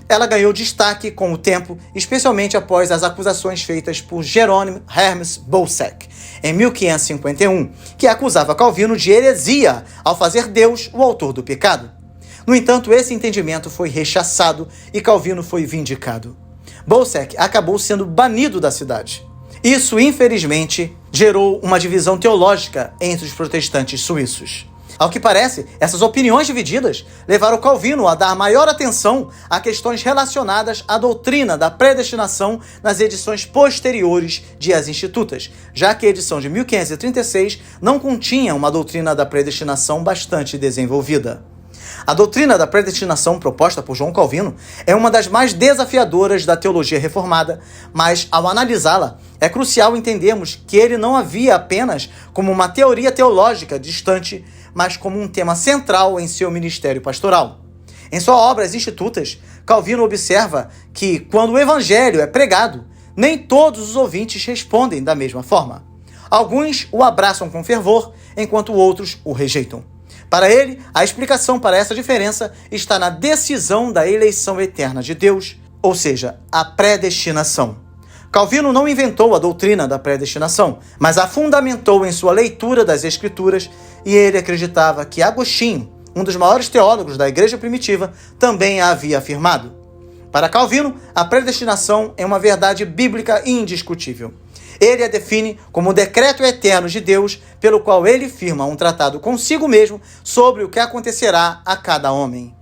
[SPEAKER 1] ela ganhou destaque com o tempo, especialmente após as acusações feitas por Jerônimo Hermes Bolsec, em 1551, que acusava Calvino de heresia ao fazer Deus o autor do pecado. No entanto, esse entendimento foi rechaçado e Calvino foi vindicado. Bolsec acabou sendo banido da cidade. Isso, infelizmente, gerou uma divisão teológica entre os protestantes suíços. Ao que parece, essas opiniões divididas levaram Calvino a dar maior atenção a questões relacionadas à doutrina da predestinação nas edições posteriores de As Institutas, já que a edição de 1536 não continha uma doutrina da predestinação bastante desenvolvida. A doutrina da predestinação proposta por João Calvino é uma das mais desafiadoras da teologia reformada, mas, ao analisá-la, é crucial entendermos que ele não havia apenas como uma teoria teológica distante, mas como um tema central em seu ministério pastoral. Em sua obra As Institutas, Calvino observa que, quando o evangelho é pregado, nem todos os ouvintes respondem da mesma forma. Alguns o abraçam com fervor, enquanto outros o rejeitam. Para ele, a explicação para essa diferença está na decisão da eleição eterna de Deus, ou seja, a predestinação. Calvino não inventou a doutrina da predestinação, mas a fundamentou em sua leitura das Escrituras, e ele acreditava que Agostinho, um dos maiores teólogos da Igreja primitiva, também a havia afirmado. Para Calvino, a predestinação é uma verdade bíblica indiscutível. Ele a define como o decreto eterno de Deus, pelo qual ele firma um tratado consigo mesmo sobre o que acontecerá a cada homem.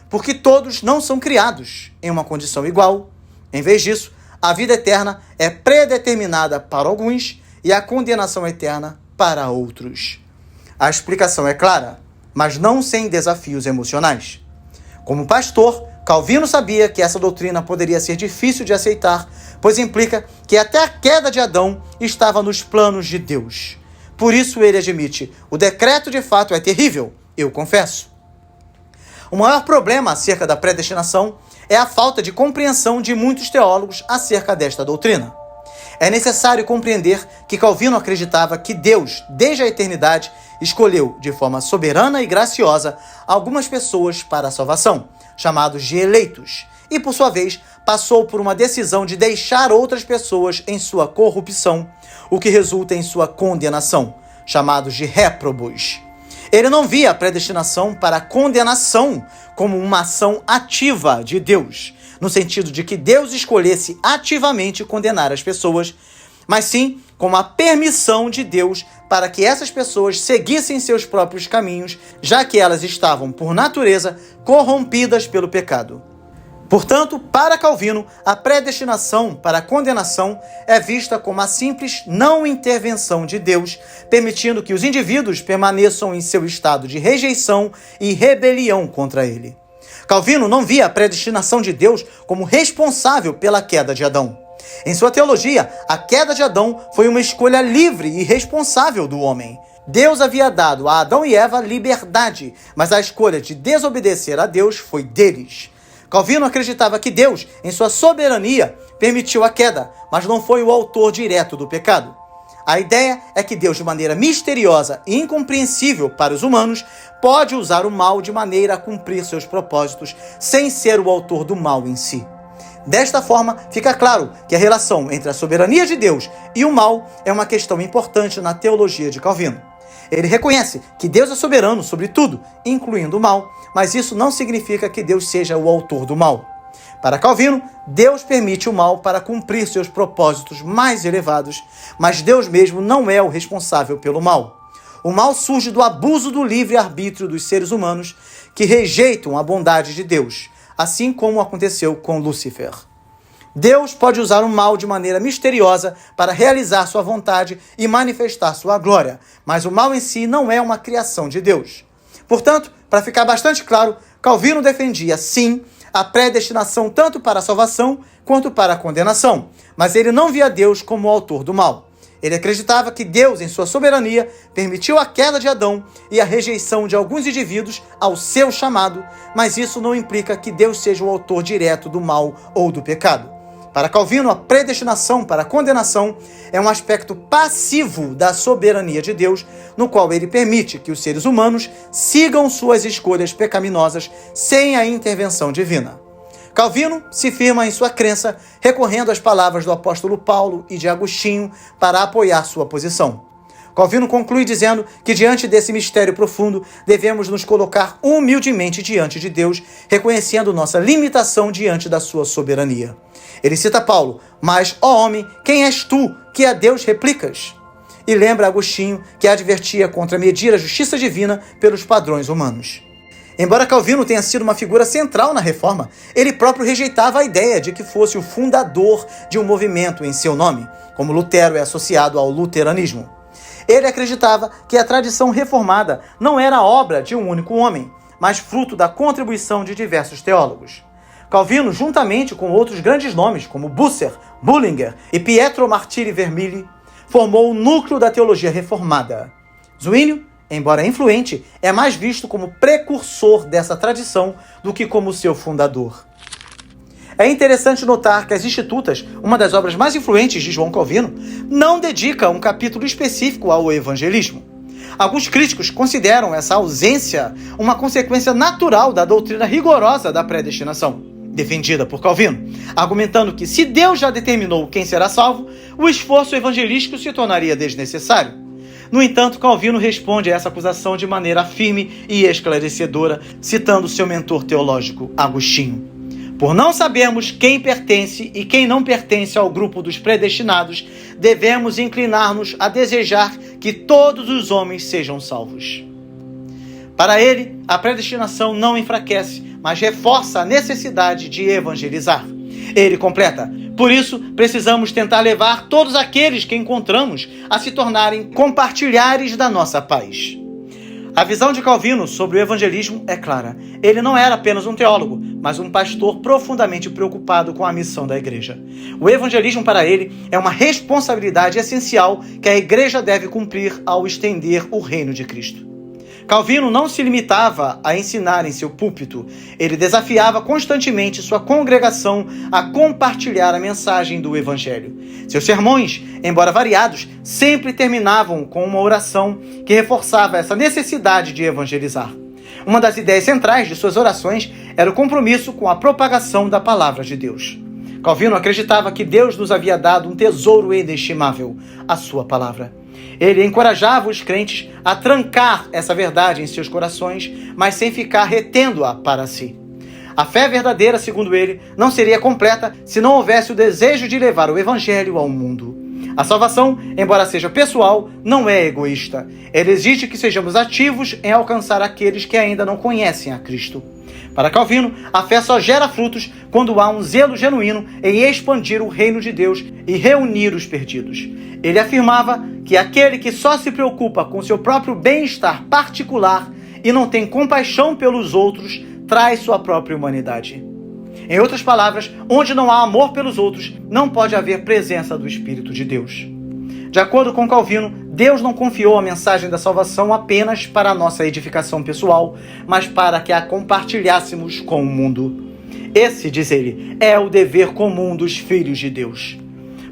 [SPEAKER 1] Porque todos não são criados em uma condição igual. Em vez disso, a vida eterna é predeterminada para alguns e a condenação eterna para outros. A explicação é clara, mas não sem desafios emocionais. Como pastor, Calvino sabia que essa doutrina poderia ser difícil de aceitar, pois implica que até a queda de Adão estava nos planos de Deus. Por isso ele admite: o decreto de fato é terrível, eu confesso. O maior problema acerca da predestinação é a falta de compreensão de muitos teólogos acerca desta doutrina. É necessário compreender que Calvino acreditava que Deus, desde a eternidade, escolheu, de forma soberana e graciosa, algumas pessoas para a salvação, chamados de eleitos, e, por sua vez, passou por uma decisão de deixar outras pessoas em sua corrupção, o que resulta em sua condenação, chamados de réprobos. Ele não via a predestinação para a condenação como uma ação ativa de Deus, no sentido de que Deus escolhesse ativamente condenar as pessoas, mas sim como a permissão de Deus para que essas pessoas seguissem seus próprios caminhos, já que elas estavam, por natureza, corrompidas pelo pecado. Portanto, para Calvino, a predestinação para a condenação é vista como a simples não intervenção de Deus, permitindo que os indivíduos permaneçam em seu estado de rejeição e rebelião contra ele. Calvino não via a predestinação de Deus como responsável pela queda de Adão. Em sua teologia, a queda de Adão foi uma escolha livre e responsável do homem. Deus havia dado a Adão e Eva liberdade, mas a escolha de desobedecer a Deus foi deles. Calvino acreditava que Deus, em sua soberania, permitiu a queda, mas não foi o autor direto do pecado. A ideia é que Deus, de maneira misteriosa e incompreensível para os humanos, pode usar o mal de maneira a cumprir seus propósitos, sem ser o autor do mal em si. Desta forma, fica claro que a relação entre a soberania de Deus e o mal é uma questão importante na teologia de Calvino. Ele reconhece que Deus é soberano sobre tudo, incluindo o mal, mas isso não significa que Deus seja o autor do mal. Para Calvino, Deus permite o mal para cumprir seus propósitos mais elevados, mas Deus mesmo não é o responsável pelo mal. O mal surge do abuso do livre-arbítrio dos seres humanos que rejeitam a bondade de Deus, assim como aconteceu com Lúcifer. Deus pode usar o mal de maneira misteriosa para realizar sua vontade e manifestar sua glória, mas o mal em si não é uma criação de Deus. Portanto, para ficar bastante claro, Calvino defendia, sim, a predestinação tanto para a salvação quanto para a condenação, mas ele não via Deus como o autor do mal. Ele acreditava que Deus, em sua soberania, permitiu a queda de Adão e a rejeição de alguns indivíduos ao seu chamado, mas isso não implica que Deus seja o autor direto do mal ou do pecado. Para Calvino, a predestinação para a condenação é um aspecto passivo da soberania de Deus, no qual ele permite que os seres humanos sigam suas escolhas pecaminosas sem a intervenção divina. Calvino se firma em sua crença, recorrendo às palavras do apóstolo Paulo e de Agostinho para apoiar sua posição. Calvino conclui dizendo que diante desse mistério profundo devemos nos colocar humildemente diante de Deus, reconhecendo nossa limitação diante da sua soberania. Ele cita Paulo: "Mas, ó homem, quem és tu que a Deus replicas?" E lembra Agostinho, que advertia contra medir a justiça divina pelos padrões humanos. Embora Calvino tenha sido uma figura central na Reforma, ele próprio rejeitava a ideia de que fosse o fundador de um movimento em seu nome, como Lutero é associado ao luteranismo. Ele acreditava que a tradição reformada não era obra de um único homem, mas fruto da contribuição de diversos teólogos. Calvino, juntamente com outros grandes nomes como Busser, Bullinger e Pietro Martiri Vermigli, formou o núcleo da teologia reformada. Zwinglio, embora influente, é mais visto como precursor dessa tradição do que como seu fundador. É interessante notar que as Institutas, uma das obras mais influentes de João Calvino, não dedica um capítulo específico ao evangelismo. Alguns críticos consideram essa ausência uma consequência natural da doutrina rigorosa da predestinação, defendida por Calvino, argumentando que se Deus já determinou quem será salvo, o esforço evangelístico se tornaria desnecessário. No entanto, Calvino responde a essa acusação de maneira firme e esclarecedora, citando seu mentor teológico, Agostinho. Por não sabermos quem pertence e quem não pertence ao grupo dos predestinados, devemos inclinar-nos a desejar que todos os homens sejam salvos. Para ele, a predestinação não enfraquece, mas reforça a necessidade de evangelizar. Ele completa: por isso, precisamos tentar levar todos aqueles que encontramos a se tornarem compartilhares da nossa paz. A visão de Calvino sobre o evangelismo é clara. Ele não era apenas um teólogo, mas um pastor profundamente preocupado com a missão da igreja. O evangelismo para ele é uma responsabilidade essencial que a igreja deve cumprir ao estender o reino de Cristo. Calvino não se limitava a ensinar em seu púlpito. Ele desafiava constantemente sua congregação a compartilhar a mensagem do Evangelho. Seus sermões, embora variados, sempre terminavam com uma oração que reforçava essa necessidade de evangelizar. Uma das ideias centrais de suas orações era o compromisso com a propagação da palavra de Deus. Calvino acreditava que Deus nos havia dado um tesouro inestimável, a sua palavra. Ele encorajava os crentes a trancar essa verdade em seus corações, mas sem ficar retendo-a para si. A fé verdadeira, segundo ele, não seria completa se não houvesse o desejo de levar o evangelho ao mundo. A salvação, embora seja pessoal, não é egoísta. Ela exige que sejamos ativos em alcançar aqueles que ainda não conhecem a Cristo. Para Calvino, a fé só gera frutos quando há um zelo genuíno em expandir o reino de Deus e reunir os perdidos. Ele afirmava que aquele que só se preocupa com seu próprio bem-estar particular e não tem compaixão pelos outros, traz sua própria humanidade. Em outras palavras, onde não há amor pelos outros, não pode haver presença do Espírito de Deus. De acordo com Calvino, Deus não confiou a mensagem da salvação apenas para a nossa edificação pessoal, mas para que a compartilhássemos com o mundo. Esse, diz ele, é o dever comum dos filhos de Deus.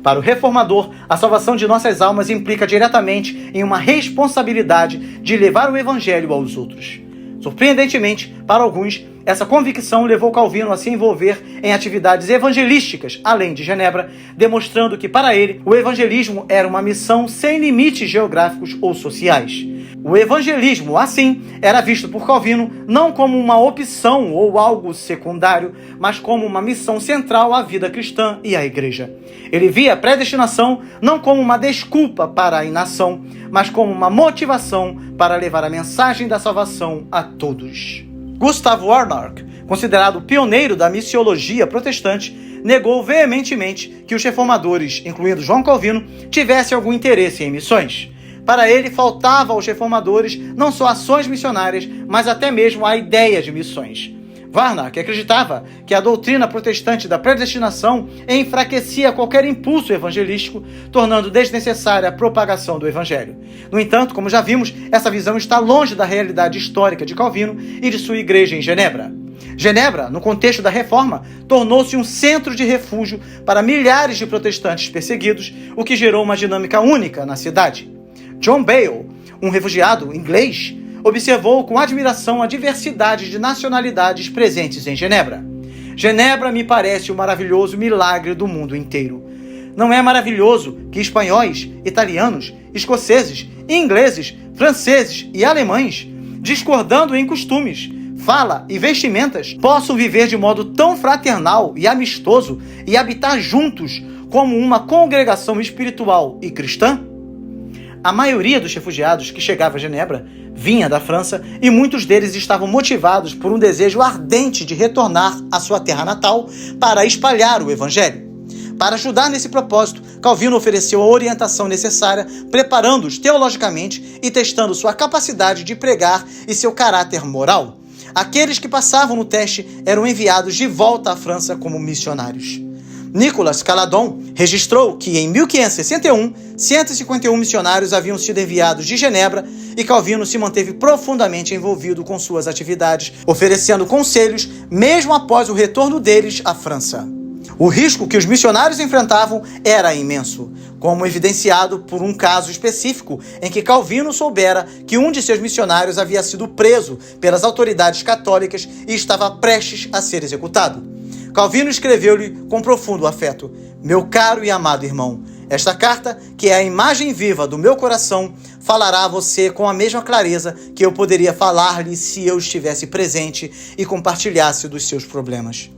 [SPEAKER 1] Para o reformador, a salvação de nossas almas implica diretamente em uma responsabilidade de levar o evangelho aos outros. Surpreendentemente, para alguns, essa convicção levou Calvino a se envolver em atividades evangelísticas, além de Genebra, demonstrando que, para ele, o evangelismo era uma missão sem limites geográficos ou sociais. O evangelismo, assim, era visto por Calvino não como uma opção ou algo secundário, mas como uma missão central à vida cristã e à igreja. Ele via a predestinação não como uma desculpa para a inação, mas como uma motivação para levar a mensagem da salvação a todos. Gustav Warnark, considerado pioneiro da missiologia protestante, negou veementemente que os reformadores, incluindo João Calvino, tivessem algum interesse em missões. Para ele, faltava aos reformadores não só ações missionárias, mas até mesmo a ideia de missões. Warnock acreditava que a doutrina protestante da predestinação enfraquecia qualquer impulso evangelístico, tornando desnecessária a propagação do evangelho. No entanto, como já vimos, essa visão está longe da realidade histórica de Calvino e de sua igreja em Genebra. Genebra, no contexto da Reforma, tornou-se um centro de refúgio para milhares de protestantes perseguidos, o que gerou uma dinâmica única na cidade. John Bale, um refugiado inglês, observou com admiração a diversidade de nacionalidades presentes em Genebra. Genebra me parece o maravilhoso milagre do mundo inteiro. Não é maravilhoso que espanhóis, italianos, escoceses, ingleses, franceses e alemães, discordando em costumes, fala e vestimentas, possam viver de modo tão fraternal e amistoso e habitar juntos como uma congregação espiritual e cristã? A maioria dos refugiados que chegava a Genebra vinha da França e muitos deles estavam motivados por um desejo ardente de retornar à sua terra natal para espalhar o evangelho. Para ajudar nesse propósito, Calvino ofereceu a orientação necessária, preparando-os teologicamente e testando sua capacidade de pregar e seu caráter moral. Aqueles que passavam no teste eram enviados de volta à França como missionários. Nicolas Caladon registrou que em 1561, 151 missionários haviam sido enviados de Genebra e Calvino se manteve profundamente envolvido com suas atividades, oferecendo conselhos mesmo após o retorno deles à França. O risco que os missionários enfrentavam era imenso, como evidenciado por um caso específico em que Calvino soubera que um de seus missionários havia sido preso pelas autoridades católicas e estava prestes a ser executado. Calvino escreveu-lhe com profundo afeto: "Meu caro e amado irmão, esta carta, que é a imagem viva do meu coração, falará a você com a mesma clareza que eu poderia falar-lhe se eu estivesse presente e compartilhasse dos seus problemas."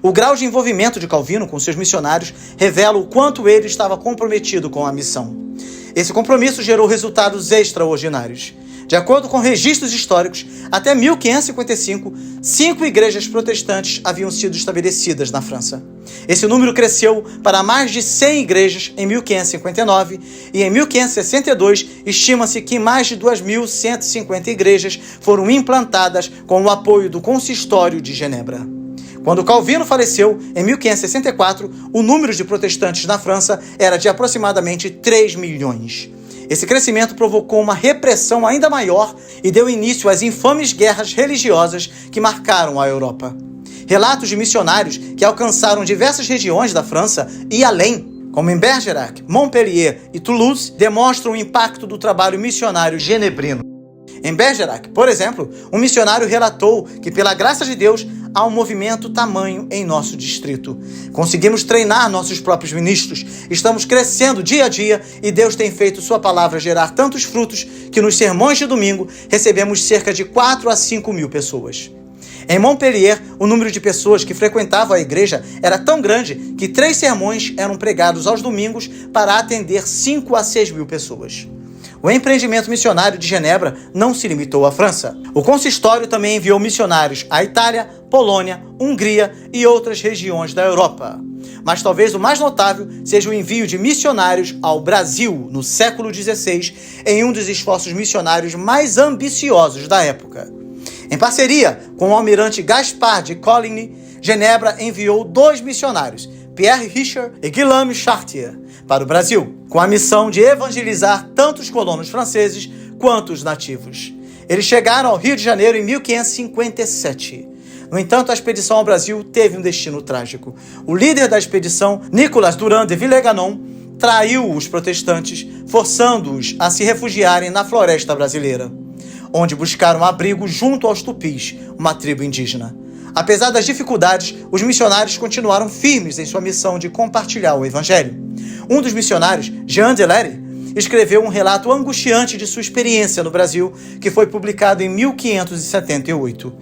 [SPEAKER 1] O grau de envolvimento de Calvino com seus missionários revela o quanto ele estava comprometido com a missão. Esse compromisso gerou resultados extraordinários. De acordo com registros históricos, até 1555, 5 igrejas protestantes haviam sido estabelecidas na França. Esse número cresceu para mais de 100 igrejas em 1559 e em 1562 estima-se que mais de 2.150 igrejas foram implantadas com o apoio do Consistório de Genebra. Quando Calvino faleceu, em 1564, o número de protestantes na França era de aproximadamente 3 milhões. Esse crescimento provocou uma repressão ainda maior e deu início às infames guerras religiosas que marcaram a Europa. Relatos de missionários que alcançaram diversas regiões da França e além, como em Bergerac, Montpellier e Toulouse, demonstram o impacto do trabalho missionário genebrino. Em Bergerac, por exemplo, um missionário relatou que, pela graça de Deus, há um movimento tamanho em nosso distrito. Conseguimos treinar nossos próprios ministros, estamos crescendo dia a dia e Deus tem feito sua palavra gerar tantos frutos que nos sermões de domingo recebemos cerca de 4 a 5 mil pessoas. Em Montpellier, o número de pessoas que frequentavam a igreja era tão grande que 3 sermões eram pregados aos domingos para atender 5 a 6 mil pessoas. O empreendimento missionário de Genebra não se limitou à França. O consistório também enviou missionários à Itália, Polônia, Hungria e outras regiões da Europa. Mas talvez o mais notável seja o envio de missionários ao Brasil no século XVI, em um dos esforços missionários mais ambiciosos da época. Em parceria com o almirante Gaspard de Coligny, Genebra enviou 2 missionários, Pierre Richer e Guillaume Chartier, para o Brasil, com a missão de evangelizar tanto os colonos franceses quanto os nativos. Eles chegaram ao Rio de Janeiro em 1557. No entanto, a expedição ao Brasil teve um destino trágico. O líder da expedição, Nicolas Durand de Villegagnon, traiu os protestantes, forçando-os a se refugiarem na floresta brasileira, onde buscaram abrigo junto aos tupis, uma tribo indígena. Apesar das dificuldades, os missionários continuaram firmes em sua missão de compartilhar o evangelho. Um dos missionários, Jean Delery, escreveu um relato angustiante de sua experiência no Brasil, que foi publicado em 1578.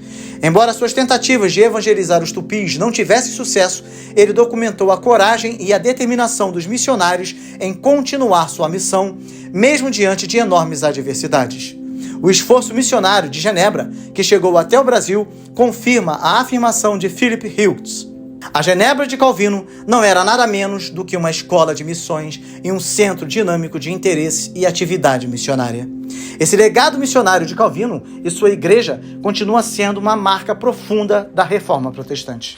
[SPEAKER 1] Embora suas tentativas de evangelizar os tupis não tivessem sucesso, ele documentou a coragem e a determinação dos missionários em continuar sua missão, mesmo diante de enormes adversidades. O esforço missionário de Genebra, que chegou até o Brasil, confirma a afirmação de Philip Hughes. A Genebra de Calvino não era nada menos do que uma escola de missões e um centro dinâmico de interesse e atividade missionária. Esse legado missionário de Calvino e sua igreja continua sendo uma marca profunda da Reforma Protestante.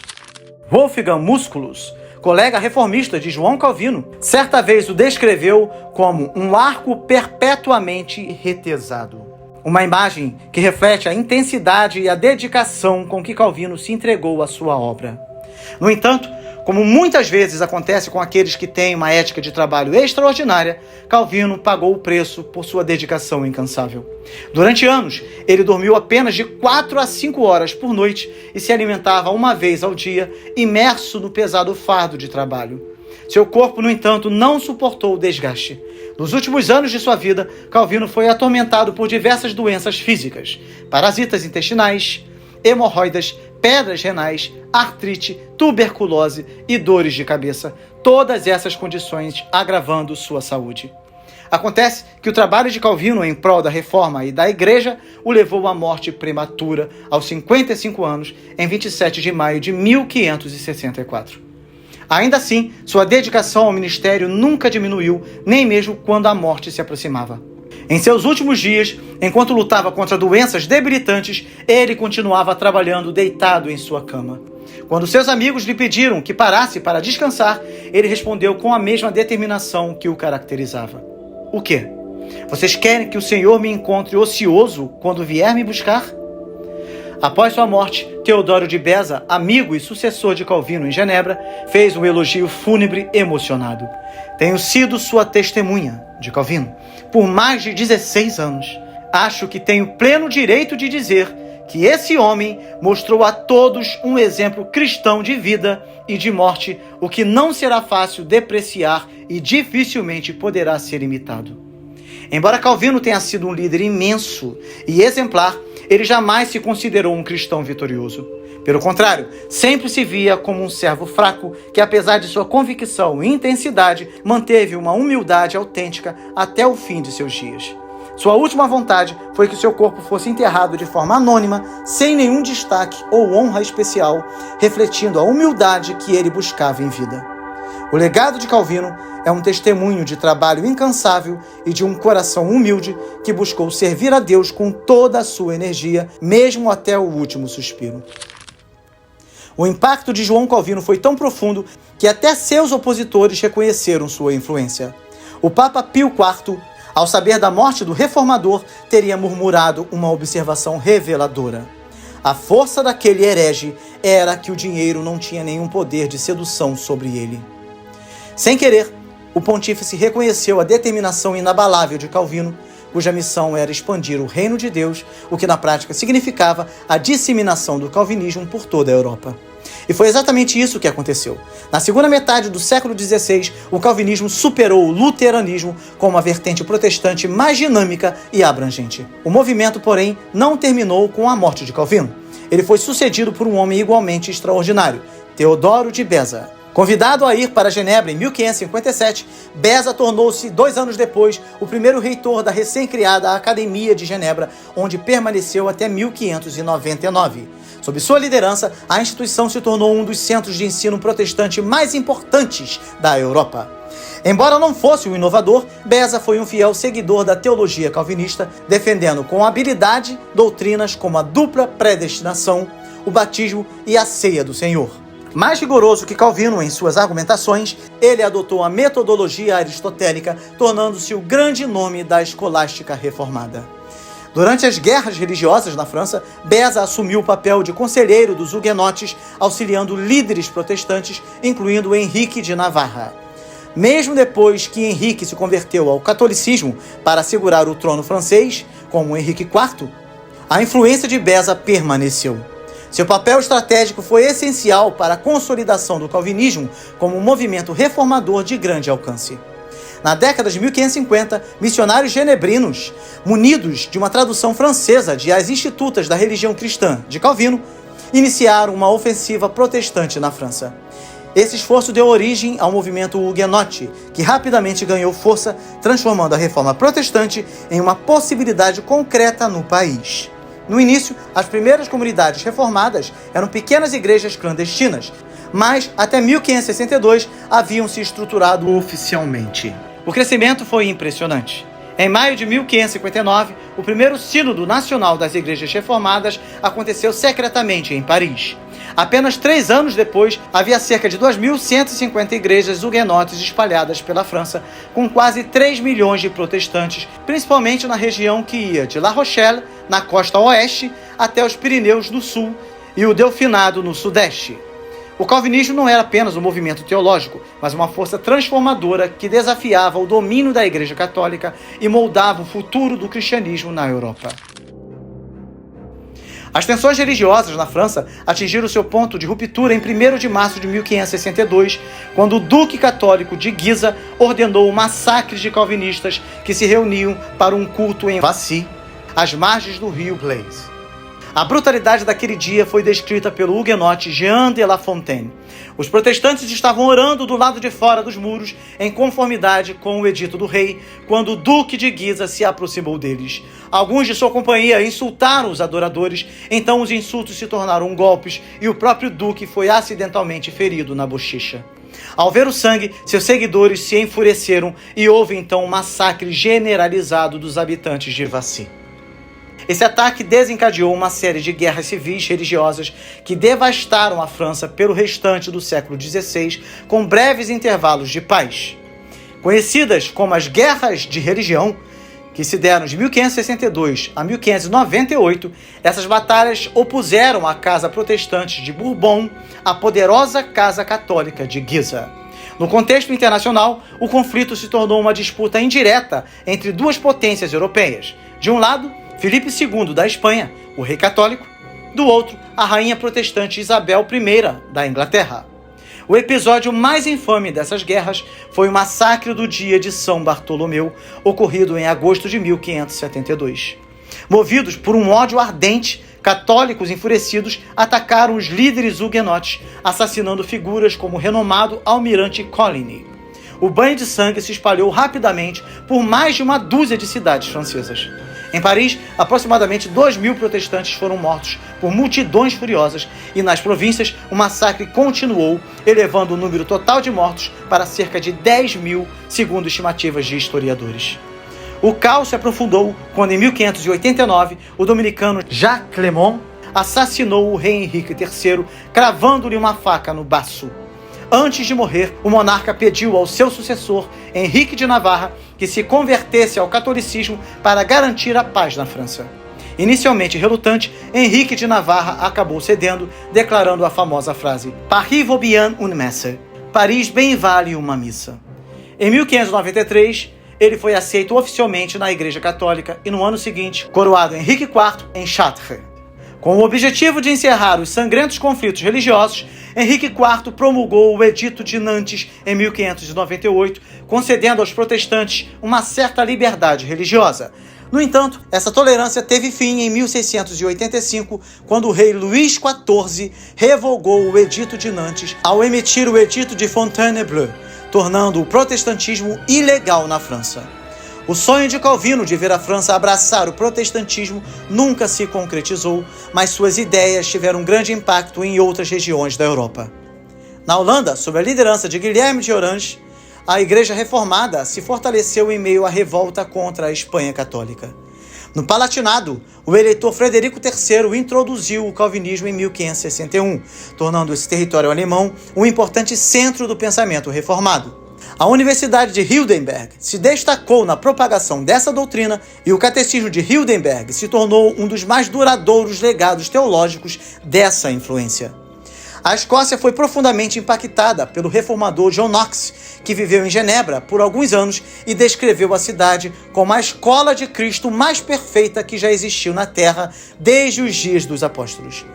[SPEAKER 1] Wolfgang Musculus, colega reformista de João Calvino, certa vez o descreveu como um arco perpetuamente retesado. Uma imagem que reflete a intensidade e a dedicação com que Calvino se entregou à sua obra. No entanto, como muitas vezes acontece com aqueles que têm uma ética de trabalho extraordinária, Calvino pagou o preço por sua dedicação incansável. Durante anos, ele dormiu apenas de 4 a 5 horas por noite e se alimentava uma vez ao dia, imerso no pesado fardo de trabalho. Seu corpo, no entanto, não suportou o desgaste. Nos últimos anos de sua vida, Calvino foi atormentado por diversas doenças físicas, parasitas intestinais, hemorroidas, pedras renais, artrite, tuberculose e dores de cabeça, todas essas condições agravando sua saúde. Acontece que o trabalho de Calvino em prol da reforma e da igreja o levou à morte prematura aos 55 anos, em 27 de maio de 1564. Ainda assim, sua dedicação ao ministério nunca diminuiu, nem mesmo quando a morte se aproximava. Em seus últimos dias, enquanto lutava contra doenças debilitantes, ele continuava trabalhando deitado em sua cama. Quando seus amigos lhe pediram que parasse para descansar, ele respondeu com a mesma determinação que o caracterizava. O quê? Vocês querem que o Senhor me encontre ocioso quando vier me buscar? Após sua morte, Teodoro de Beza, amigo e sucessor de Calvino em Genebra, fez um elogio fúnebre emocionado. Tenho sido sua testemunha, de Calvino, por mais de 16 anos. Acho que tenho pleno direito de dizer que esse homem mostrou a todos um exemplo cristão de vida e de morte, o que não será fácil depreciar e dificilmente poderá ser imitado. Embora Calvino tenha sido um líder imenso e exemplar, ele jamais se considerou um cristão vitorioso. Pelo contrário, sempre se via como um servo fraco que, apesar de sua convicção e intensidade, manteve uma humildade autêntica até o fim de seus dias. Sua última vontade foi que seu corpo fosse enterrado de forma anônima, sem nenhum destaque ou honra especial, refletindo a humildade que ele buscava em vida. O legado de Calvino é um testemunho de trabalho incansável e de um coração humilde que buscou servir a Deus com toda a sua energia, mesmo até o último suspiro. O impacto de João Calvino foi tão profundo que até seus opositores reconheceram sua influência. O Papa Pio IV, ao saber da morte do reformador, teria murmurado uma observação reveladora. A força daquele herege era que o dinheiro não tinha nenhum poder de sedução sobre ele. Sem querer, o pontífice reconheceu a determinação inabalável de Calvino, cuja missão era expandir o reino de Deus, o que na prática significava a disseminação do calvinismo por toda a Europa. E foi exatamente isso que aconteceu. Na segunda metade do século XVI, o calvinismo superou o luteranismo como a vertente protestante mais dinâmica e abrangente. O movimento, porém, não terminou com a morte de Calvino. Ele foi sucedido por um homem igualmente extraordinário, Teodoro de Beza. Convidado a ir para Genebra em 1557, Beza tornou-se, 2 anos depois, o primeiro reitor da recém-criada Academia de Genebra, onde permaneceu até 1599. Sob sua liderança, a instituição se tornou um dos centros de ensino protestante mais importantes da Europa. Embora não fosse um inovador, Beza foi um fiel seguidor da teologia calvinista, defendendo com habilidade doutrinas como a dupla predestinação, o batismo e a ceia do Senhor. Mais rigoroso que Calvino em suas argumentações, ele adotou a metodologia aristotélica, tornando-se o grande nome da escolástica reformada. Durante as guerras religiosas na França, Beza assumiu o papel de conselheiro dos huguenotes, auxiliando líderes protestantes, incluindo Henrique de Navarra. Mesmo depois que Henrique se converteu ao catolicismo para assegurar o trono francês, como Henrique IV, a influência de Beza permaneceu. Seu papel estratégico foi essencial para a consolidação do calvinismo como um movimento reformador de grande alcance. Na década de 1550, missionários genebrinos, munidos de uma tradução francesa de As Institutas da Religião Cristã de Calvino, iniciaram uma ofensiva protestante na França. Esse esforço deu origem ao movimento huguenote, que rapidamente ganhou força, transformando a reforma protestante em uma possibilidade concreta no país. No início, as primeiras comunidades reformadas eram pequenas igrejas clandestinas, mas até 1562 haviam se estruturado oficialmente. O crescimento foi impressionante. Em maio de 1559, o primeiro Sínodo Nacional das Igrejas Reformadas aconteceu secretamente em Paris. Apenas 3 anos depois, havia cerca de 2.150 igrejas huguenotes espalhadas pela França, com quase 3 milhões de protestantes, principalmente na região que ia de La Rochelle, na costa oeste, até os Pirineus no sul e o Delfinado no sudeste. O calvinismo não era apenas um movimento teológico, mas uma força transformadora que desafiava o domínio da Igreja Católica e moldava o futuro do cristianismo na Europa. As tensões religiosas na França atingiram seu ponto de ruptura em 1º de março de 1562, quando o duque católico de Guisa ordenou o massacre de calvinistas que se reuniam para um culto em Vassy, às margens do rio Blaise. A brutalidade daquele dia foi descrita pelo huguenote Jean de La Fontaine. Os protestantes estavam orando do lado de fora dos muros, em conformidade com o edito do rei, quando o duque de Guisa se aproximou deles. Alguns de sua companhia insultaram os adoradores, então os insultos se tornaram golpes e o próprio duque foi acidentalmente ferido na bochecha. Ao ver o sangue, seus seguidores se enfureceram e houve então um massacre generalizado dos habitantes de Vassy. Esse ataque desencadeou uma série de guerras civis religiosas que devastaram a França pelo restante do século XVI, com breves intervalos de paz. Conhecidas como as Guerras de Religião, que se deram de 1562 a 1598, essas batalhas opuseram a Casa Protestante de Bourbon à poderosa Casa Católica de Guisa. No contexto internacional, o conflito se tornou uma disputa indireta entre duas potências europeias. De um lado, Filipe II da Espanha, o rei católico; do outro, a rainha protestante Isabel I da Inglaterra. O episódio mais infame dessas guerras foi o massacre do dia de São Bartolomeu, ocorrido em agosto de 1572. Movidos por um ódio ardente, católicos enfurecidos atacaram os líderes huguenotes, assassinando figuras como o renomado almirante Coligny. O banho de sangue se espalhou rapidamente por mais de uma dúzia de cidades francesas. Em Paris, aproximadamente 2.000 protestantes foram mortos por multidões furiosas e nas províncias o massacre continuou, elevando o número total de mortos para cerca de 10.000, segundo estimativas de historiadores. O caos se aprofundou quando, em 1589, o dominicano Jacques Clément assassinou o rei Henrique III, cravando-lhe uma faca no baço. Antes de morrer, o monarca pediu ao seu sucessor, Henrique de Navarra, que se convertesse ao catolicismo para garantir a paz na França. Inicialmente relutante, Henrique de Navarra acabou cedendo, declarando a famosa frase Paris vaut bien une messe. Paris bem vale uma missa. Em 1593, ele foi aceito oficialmente na Igreja Católica e no ano seguinte, coroado Henrique IV em Chartres. Com o objetivo de encerrar os sangrentos conflitos religiosos, Henrique IV promulgou o Edito de Nantes em 1598, concedendo aos protestantes uma certa liberdade religiosa. No entanto, essa tolerância teve fim em 1685, quando o rei Luís XIV revogou o Edito de Nantes ao emitir o Edito de Fontainebleau, tornando o protestantismo ilegal na França. O sonho de Calvino de ver a França abraçar o protestantismo nunca se concretizou, mas suas ideias tiveram um grande impacto em outras regiões da Europa. Na Holanda, sob a liderança de Guilherme de Orange, a Igreja Reformada se fortaleceu em meio à revolta contra a Espanha Católica. No Palatinado, o eleitor Frederico III introduziu o calvinismo em 1561, tornando esse território alemão um importante centro do pensamento reformado. A Universidade de Heidelberg se destacou na propagação dessa doutrina e o Catecismo de Heidelberg se tornou um dos mais duradouros legados teológicos dessa influência. A Escócia foi profundamente impactada pelo reformador John Knox, que viveu em Genebra por alguns anos e descreveu a cidade como a escola de Cristo mais perfeita que já existiu na Terra desde os dias dos apóstolos.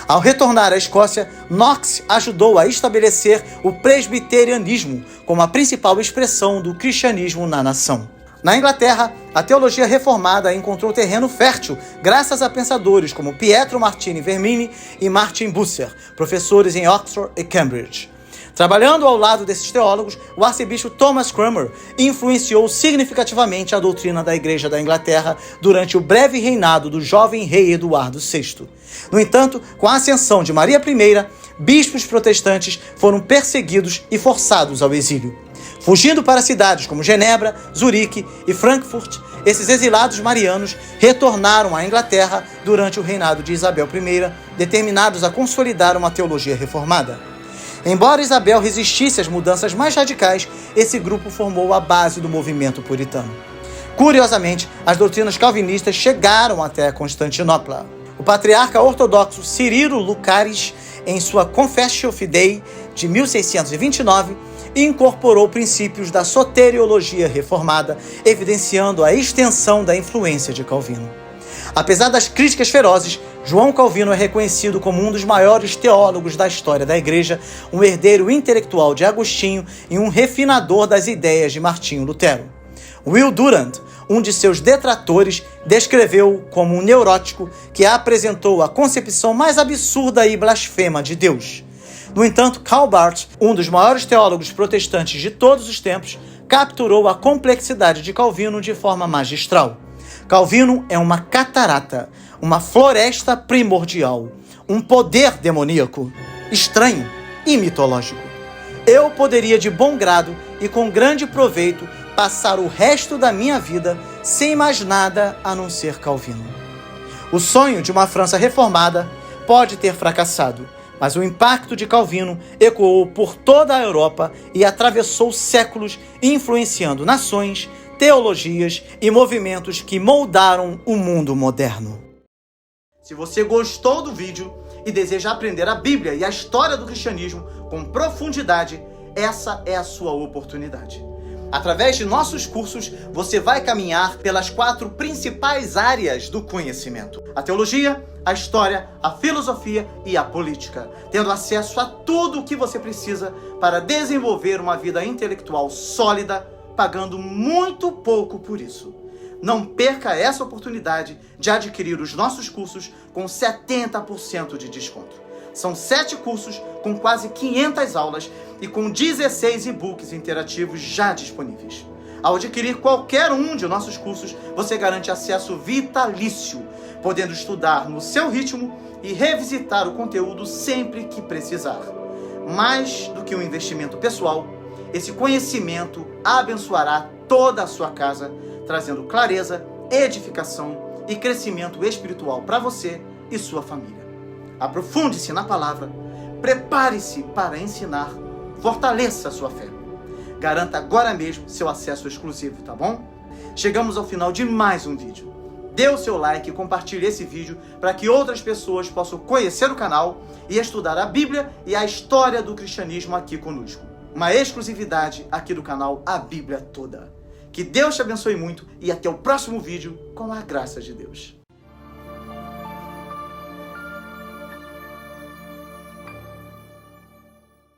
[SPEAKER 1] Ao retornar à Escócia, Knox ajudou a estabelecer o presbiterianismo como a principal expressão do cristianismo na nação. Na Inglaterra, a teologia reformada encontrou terreno fértil graças a pensadores como Pietro Martini Vermini e Martin Bucer, professores em Oxford e Cambridge. Trabalhando ao lado desses teólogos, o arcebispo Thomas Cranmer influenciou significativamente a doutrina da Igreja da Inglaterra durante o breve reinado do jovem rei Eduardo VI. No entanto, com a ascensão de Maria I, bispos protestantes foram perseguidos e forçados ao exílio. Fugindo para cidades como Genebra, Zurique e Frankfurt, esses exilados marianos retornaram à Inglaterra durante o reinado de Isabel I, determinados a consolidar uma teologia reformada. Embora Isabel resistisse às mudanças mais radicais, esse grupo formou a base do movimento puritano. Curiosamente, as doutrinas calvinistas chegaram até Constantinopla. O patriarca ortodoxo Cirilo Lucaris, em sua Confessio Fidei de 1629, incorporou princípios da soteriologia reformada, evidenciando a extensão da influência de Calvino. Apesar das críticas ferozes, João Calvino é reconhecido como um dos maiores teólogos da história da Igreja, um herdeiro intelectual de Agostinho e um refinador das ideias de Martinho Lutero. Will Durant, um de seus detratores, descreveu-o como um neurótico que apresentou a concepção mais absurda e blasfema de Deus. No entanto, Karl Barth, um dos maiores teólogos protestantes de todos os tempos, capturou a complexidade de Calvino de forma magistral. Calvino é uma catarata, uma floresta primordial, um poder demoníaco, estranho e mitológico. Eu poderia de bom grado e com grande proveito passar o resto da minha vida sem mais nada a não ser Calvino. O sonho de uma França reformada pode ter fracassado, mas o impacto de Calvino ecoou por toda a Europa e atravessou séculos, influenciando nações, teologias e movimentos que moldaram o mundo moderno. Se você gostou do vídeo e deseja aprender a Bíblia e a história do cristianismo com profundidade, essa é a sua oportunidade. Através de nossos cursos, você vai caminhar pelas 4 principais áreas do conhecimento: a teologia, a história, a filosofia e a política, tendo acesso a tudo o que você precisa para desenvolver uma vida intelectual sólida, pagando muito pouco por isso. Não perca essa oportunidade de adquirir os nossos cursos com 70% de desconto. São 7 cursos com quase 500 aulas e com 16 e-books interativos já disponíveis. Ao adquirir qualquer um de nossos cursos, você garante acesso vitalício, podendo estudar no seu ritmo e revisitar o conteúdo sempre que precisar. Mais do que um investimento pessoal, esse conhecimento abençoará toda a sua casa, trazendo clareza, edificação e crescimento espiritual para você e sua família. Aprofunde-se na palavra, prepare-se para ensinar, fortaleça a sua fé. Garanta agora mesmo seu acesso exclusivo, tá bom? Chegamos ao final de mais um vídeo. Dê o seu like e compartilhe esse vídeo para que outras pessoas possam conhecer o canal e estudar a Bíblia e a história do cristianismo aqui conosco. Uma exclusividade aqui do canal A Bíblia Toda. Que Deus te abençoe muito e até o próximo vídeo com a graça de Deus.